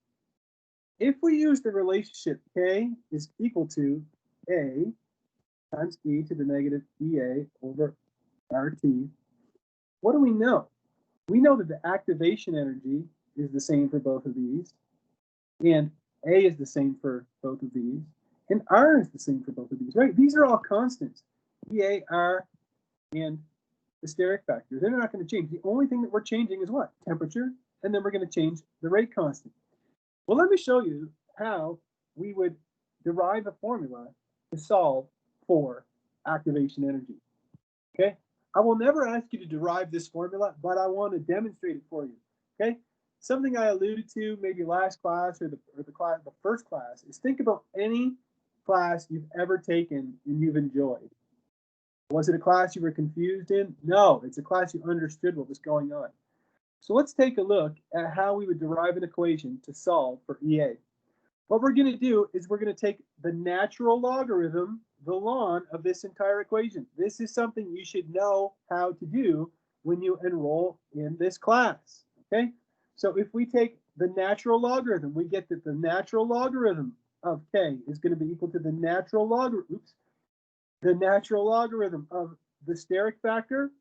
If we use the relationship K is equal to A times e to the negative EA over RT. What do we know? We know that the activation energy is the same for both of these, and A is the same for both of these, and R is the same for both of these, right? These are all constants, EA, R, and the steric factor. They're not going to change. The only thing that we're changing is what? Temperature, and then we're going to change the rate constant. Well, let me show you how we would derive a formula to solve for activation energy. Okay? I will never ask you to derive this formula, but I want to demonstrate it for you. Okay? Something I alluded to maybe last class or the first class is think about any class you've ever taken and you've enjoyed. Was it a class you were confused in? No, it's a class you understood what was going on. So let's take a look at how we would derive an equation to solve for EA. What we're going to do is we're going to take the natural logarithm, the ln of this entire equation. This is something you should know how to do when you enroll in this class. Okay? So if we take the natural logarithm, we get that the natural logarithm of k is going to be equal to the natural logarithm, the natural logarithm of the steric factor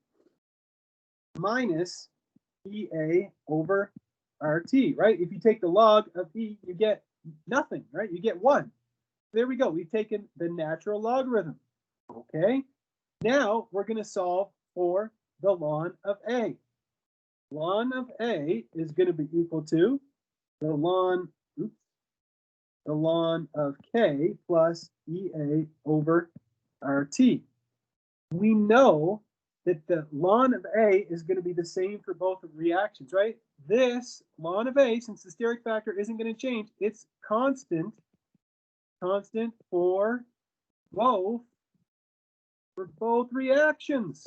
minus EA over RT, right? If you take the log of E, you get nothing, right? You get 1. There we go. We've taken the natural logarithm. Okay. Now we're going to solve for the ln of A. Ln of A is going to be equal to the ln of K plus EA over RT. We know that the ln of A is going to be the same for both reactions, right? This ln of A, since the steric factor isn't going to change, it's constant for both reactions.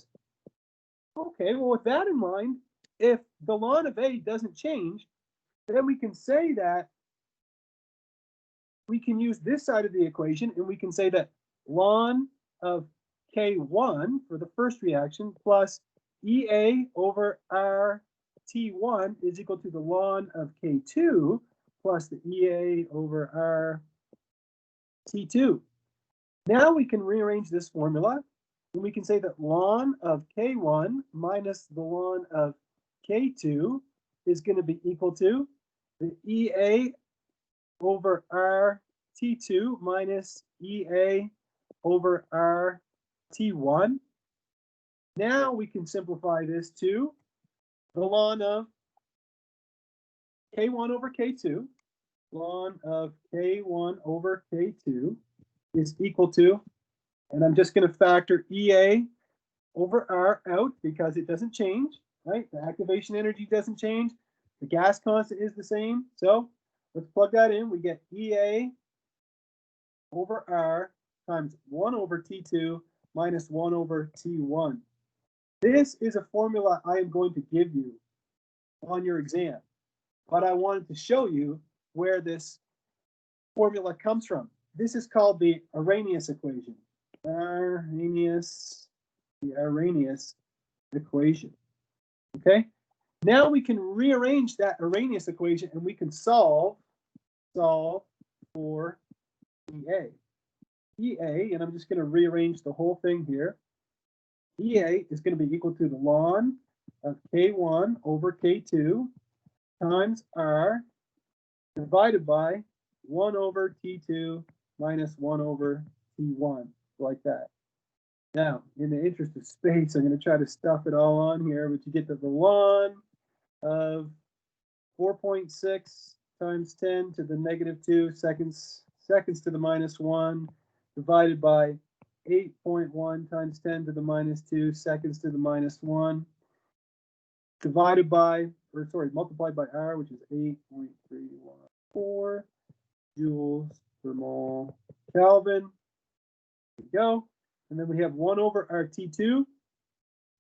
Okay, well, with that in mind, if the ln of A doesn't change, then we can say that we can use this side of the equation, and we can say that ln of K1 for the first reaction plus EA over RT1 is equal to the ln of K2 plus the EA over RT2. Now we can rearrange this formula, and we can say that ln of K1 minus the ln of K2 is going to be equal to the EA over RT2 minus EA over RT1. Now we can simplify this to the ln of K1 over K2. Ln of K1 over K2 is equal to, and I'm just going to factor EA over R out because it doesn't change, right? The activation energy doesn't change. The gas constant is the same. So let's plug that in. We get EA over R times 1 over T2 minus 1 over T1. This is a formula I am going to give you on your exam, but I wanted to show you where this formula comes from. This is called the Arrhenius equation. Arrhenius equation. Okay? Now we can rearrange that Arrhenius equation and we can solve for EA. EA, and I'm just going to rearrange the whole thing here. EA is going to be equal to the ln of K1 over K2 times R divided by 1 over T2 minus 1 over T1, like that. Now, in the interest of space, I'm going to try to stuff it all on here, but you get the ln of 4.6 times 10 to the negative 2 seconds to the minus 1 divided by 8.1 times 10 to the minus 2 seconds to the minus 1 divided by, multiplied by R, which is 8.314 joules per mole Kelvin. There we go. And then we have 1 over RT2,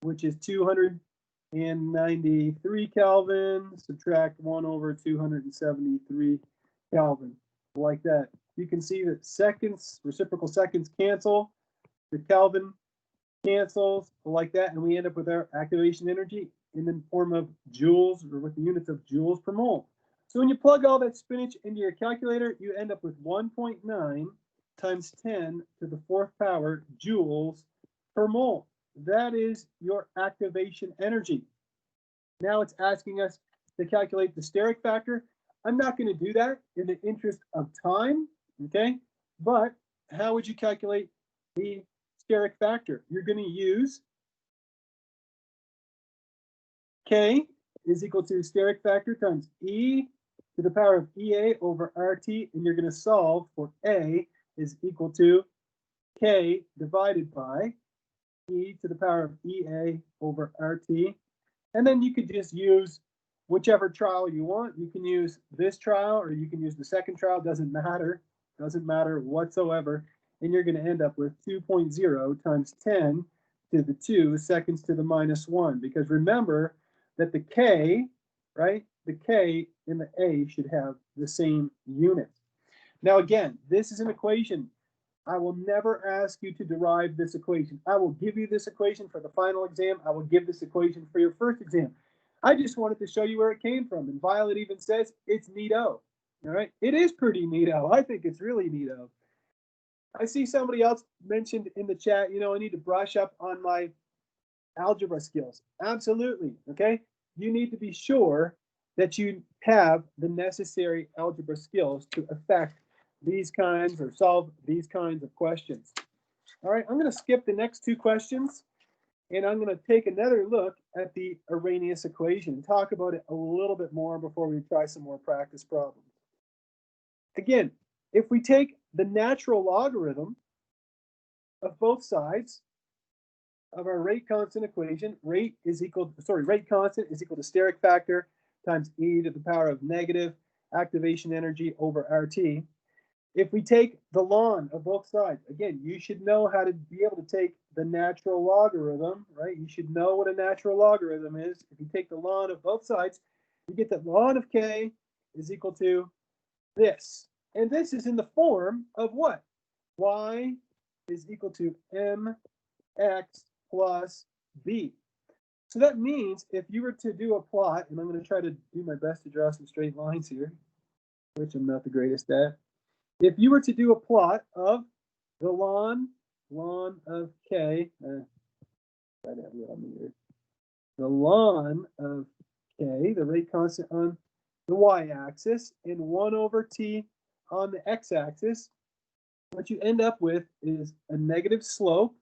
which is 293 Kelvin. Subtract 1 over 273 Kelvin, like that. You can see that seconds, reciprocal seconds cancel. The Kelvin cancels like that, and we end up with our activation energy in the form of joules, or with the units of joules per mole. So when you plug all that spinach into your calculator, you end up with 1.9 times 10 to the 4th power joules per mole. That is your activation energy. Now it's asking us to calculate the steric factor. I'm not going to do that in the interest of time, okay? But how would you calculate the steric factor? You're going to use K is equal to steric factor times E to the power of EA over RT, and you're going to solve for A is equal to K divided by E to the power of EA over RT. And then you could just use whichever trial you want. You can use this trial or you can use the second trial. Doesn't matter. Doesn't matter whatsoever. And you're going to end up with 2.0 times 10 to the 2 seconds to the minus 1. Because remember that the K, right, the K and the A should have the same unit. Now again, this is an equation. I will never ask you to derive this equation. I will give you this equation for the final exam. I will give this equation for your first exam. I just wanted to show you where it came from. And Violet even says it's neato. All right, it is pretty neato. I think it's really neato. I see somebody else mentioned in the chat, you know, I need to brush up on my algebra skills. Absolutely, okay? You need to be sure that you have the necessary algebra skills to affect these kinds or solve these kinds of questions. All right, I'm going to skip the next two questions, and I'm going to take another look at the Arrhenius equation and talk about it a little bit more before we try some more practice problems. Again, if we take the natural logarithm of both sides of our rate constant equation, rate constant is equal to steric factor times E to the power of negative activation energy over RT. If we take the ln of both sides, again, you should know how to be able to take the natural logarithm, right? You should know what a natural logarithm is. If you take the ln of both sides, you get that ln of K is equal to this. And this is in the form of what? Y is equal to mx plus b. So that means if you were to do a plot, and I'm going to try to do my best to draw some straight lines here, which I'm not the greatest at. If you were to do a plot of the ln of K, try to have it on here. The ln of K, the rate constant on the y-axis, and 1 over t on the x-axis, what you end up with is a negative slope,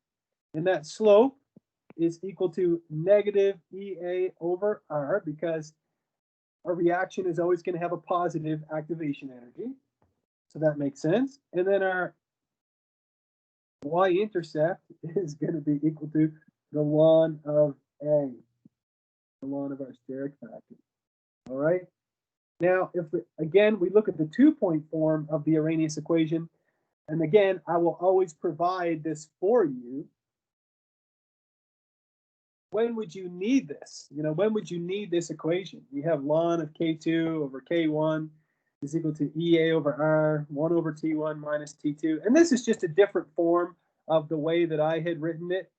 and that slope is equal to negative EA over R, because a reaction is always going to have a positive activation energy. So that makes sense. And then our y-intercept is going to be equal to the ln of A, the ln of our steric factor. All right. Now, if we look at the 2-point form of the Arrhenius equation, and again, I will always provide this for you. When would you need this? You know, when would you need this equation? You have ln of K2 over K1 is equal to EA over R, 1 over T1 minus T2. And this is just a different form of the way that I had written it,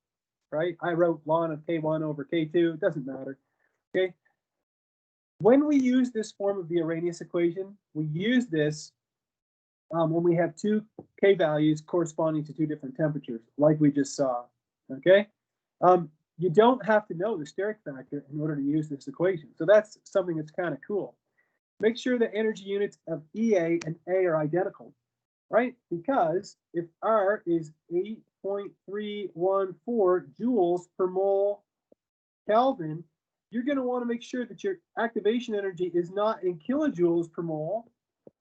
right? I wrote ln of K1 over K2. It doesn't matter, okay? When we use this form of the Arrhenius equation, we use this when we have two K values corresponding to two different temperatures, like we just saw, okay? You don't have to know the steric factor in order to use this equation. So that's something that's kind of cool. Make sure the energy units of EA and A are identical, right? Because if R is 8.314 joules per mole Kelvin, you're going to want to make sure that your activation energy is not in kilojoules per mole,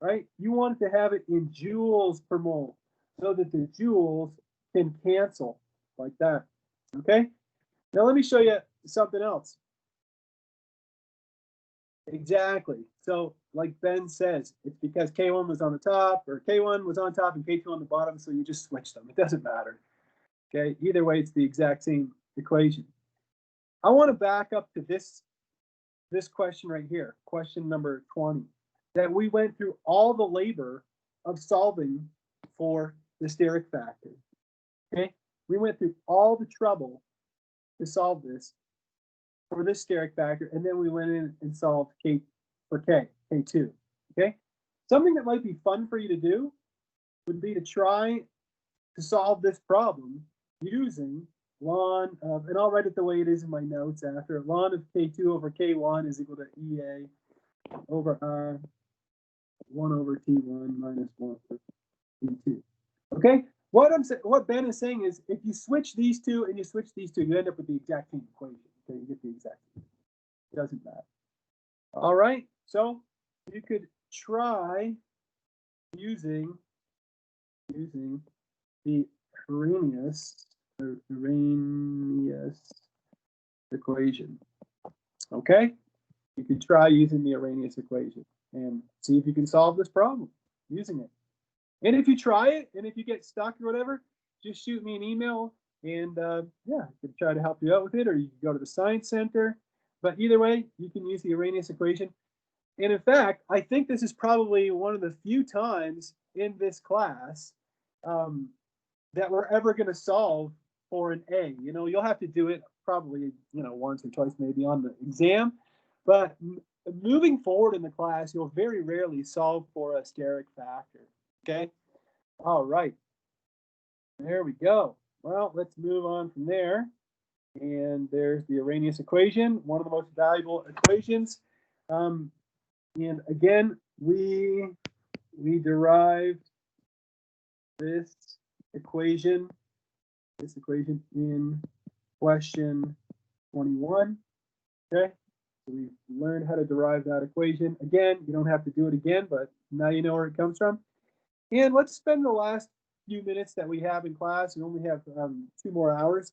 right? You want to have it in joules per mole so that the joules can cancel like that, okay? Now let me show you something else. Exactly. So like Ben says, it's because K1 was on the top, or K1 was on top and K2 on the bottom, so you just switch them. It doesn't matter. Okay, either way, it's the exact same equation. I want to back up to this question right here, question number 20, that we went through all the labor of solving for the steric factor. Okay, we went through all the trouble to solve this for this steric factor, and then we went in and solved K2. Okay, something that might be fun for you to do would be to try to solve this problem using ln of, and I'll write it the way it is in my notes after, ln of K2 over K1 is equal to EA over R 1 over T1 minus 1 over T2. Okay? What Ben is saying is if you switch these two and you switch these two, you end up with the exact same equation. Okay, you get the exact same. It doesn't matter. All right, so you could try using the Arrhenius equation. Okay, you could try using the Arrhenius equation and see if you can solve this problem using it. And if you try it, and if you get stuck or whatever, just shoot me an email, and yeah, I can try to help you out with it, or you can go to the Science Center. But either way, you can use the Arrhenius equation. And in fact, I think this is probably one of the few times in this class that we're ever going to solve for an A. You know, you'll have to do it probably, you know, once or twice maybe on the exam. But moving forward in the class, you'll very rarely solve for a steric factor. Okay. All right. There we go. Well, let's move on from there. And there's the Arrhenius equation, one of the most valuable equations. And again, we derived this equation in question 21. Okay. So we've learned how to derive that equation. Again, you don't have to do it again, but now you know where it comes from. And let's spend the last few minutes that we have in class. We only have 2 more hours.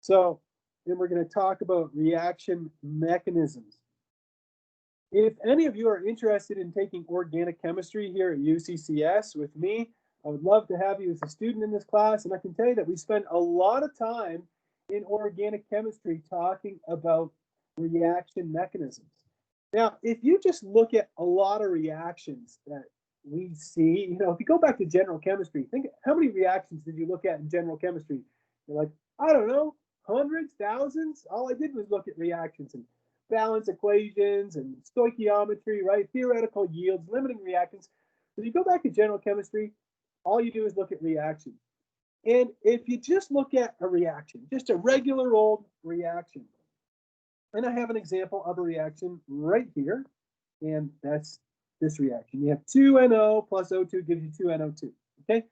So then we're going to talk about reaction mechanisms. If any of you are interested in taking organic chemistry here at UCCS with me, I would love to have you as a student in this class. And I can tell you that we spend a lot of time in organic chemistry talking about reaction mechanisms. Now, if you just look at a lot of reactions that we see, you know, if you go back to general chemistry, think how many reactions did you look at in general chemistry? You're like, I don't know, hundreds, thousands. All I did was look at reactions and balance equations and stoichiometry, right? Theoretical yields, limiting reactions. So if you go back to general chemistry, all you do is look at reactions. And if you just look at a reaction, just a regular old reaction, and I have an example of a reaction right here, and that's this reaction. You have 2NO plus O2 gives you 2NO2, okay?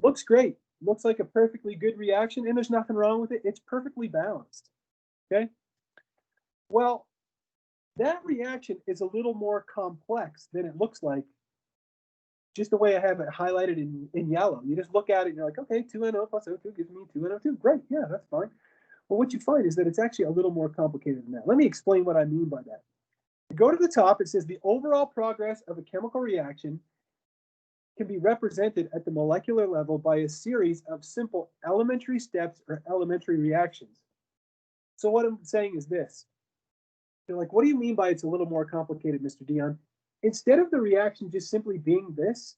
Looks great. Looks like a perfectly good reaction, and there's nothing wrong with it. It's perfectly balanced, okay? Well, that reaction is a little more complex than it looks like just the way I have it highlighted in yellow. You just look at it and you're like, okay, 2NO plus O2 gives me 2NO2. Great, yeah, that's fine. Well, what you find is that it's actually a little more complicated than that. Let me explain what I mean by that. You go to the top, it says the overall progress of a chemical reaction can be represented at the molecular level by a series of simple elementary steps or elementary reactions. So what I'm saying is this. You're like, what do you mean by it's a little more complicated, Mr. Dion? Instead of the reaction just simply being this,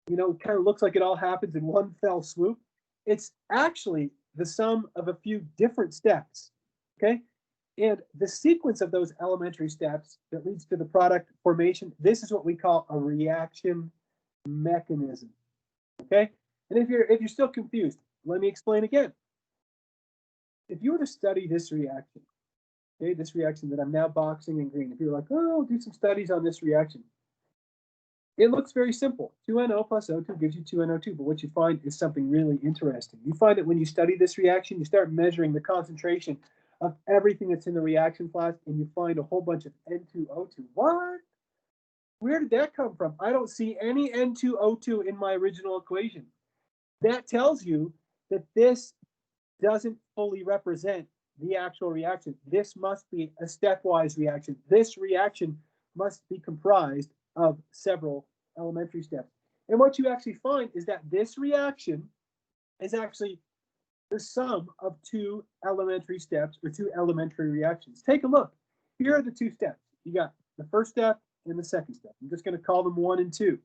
you know, it kind of looks like it all happens in one fell swoop. It's actually the sum of a few different steps, okay? And the sequence of those elementary steps that leads to the product formation, this is what we call a reaction mechanism, okay? And if you're still confused, let me explain again. If you were to study this reaction, okay, this reaction that I'm now boxing in green, if you're like, oh, do some studies on this reaction, it looks very simple. 2NO plus O2 gives you 2NO2, but what you find is something really interesting. You find that when you study this reaction, you start measuring the concentration of everything that's in the reaction flask, and you find a whole bunch of N2O2. What? Where did that come from? I don't see any N2O2 in my original equation. That tells you that this doesn't fully represent the actual reaction. This must be a stepwise reaction. This reaction must be comprised of several elementary steps. And what you actually find is that this reaction is actually the sum of 2 elementary steps or 2 elementary reactions. Take a look. Here are the 2 steps. You got the first step and the second step. I'm just going to call them 1 and 2.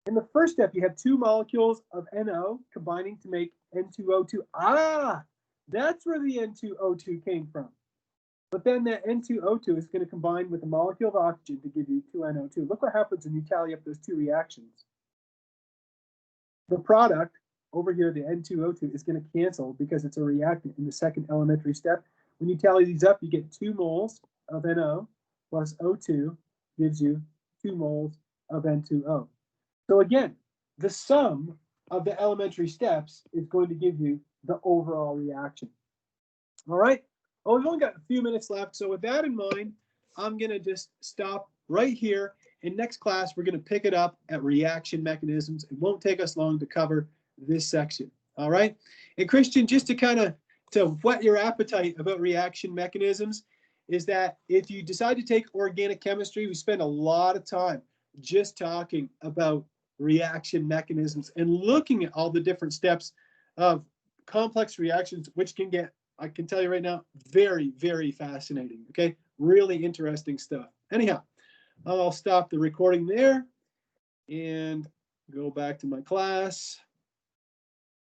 In the first step, you have 2 molecules of NO combining to make N2O2. Ah, that's where the N2O2 came from. But then that N2O2 is going to combine with a molecule of oxygen to give you 2NO2. Look what happens when you tally up those 2 reactions. The product over here, the N2O2, is going to cancel because it's a reactant in the second elementary step. When you tally these up, you get 2 moles of NO plus O2 gives you 2 moles of N2O. So again, the sum of the elementary steps is going to give you the overall reaction. All right. Oh, we've only got a few minutes left. So with that in mind, I'm going to just stop right here. In next class, we're going to pick it up at reaction mechanisms. It won't take us long to cover this section. All right. And Christian, just to kind of whet your appetite about reaction mechanisms, is that if you decide to take organic chemistry, we spend a lot of time just talking about reaction mechanisms and looking at all the different steps of complex reactions, which can get, I can tell you right now, very, very fascinating. Okay, really interesting stuff. Anyhow, I'll stop the recording there and go back to my class.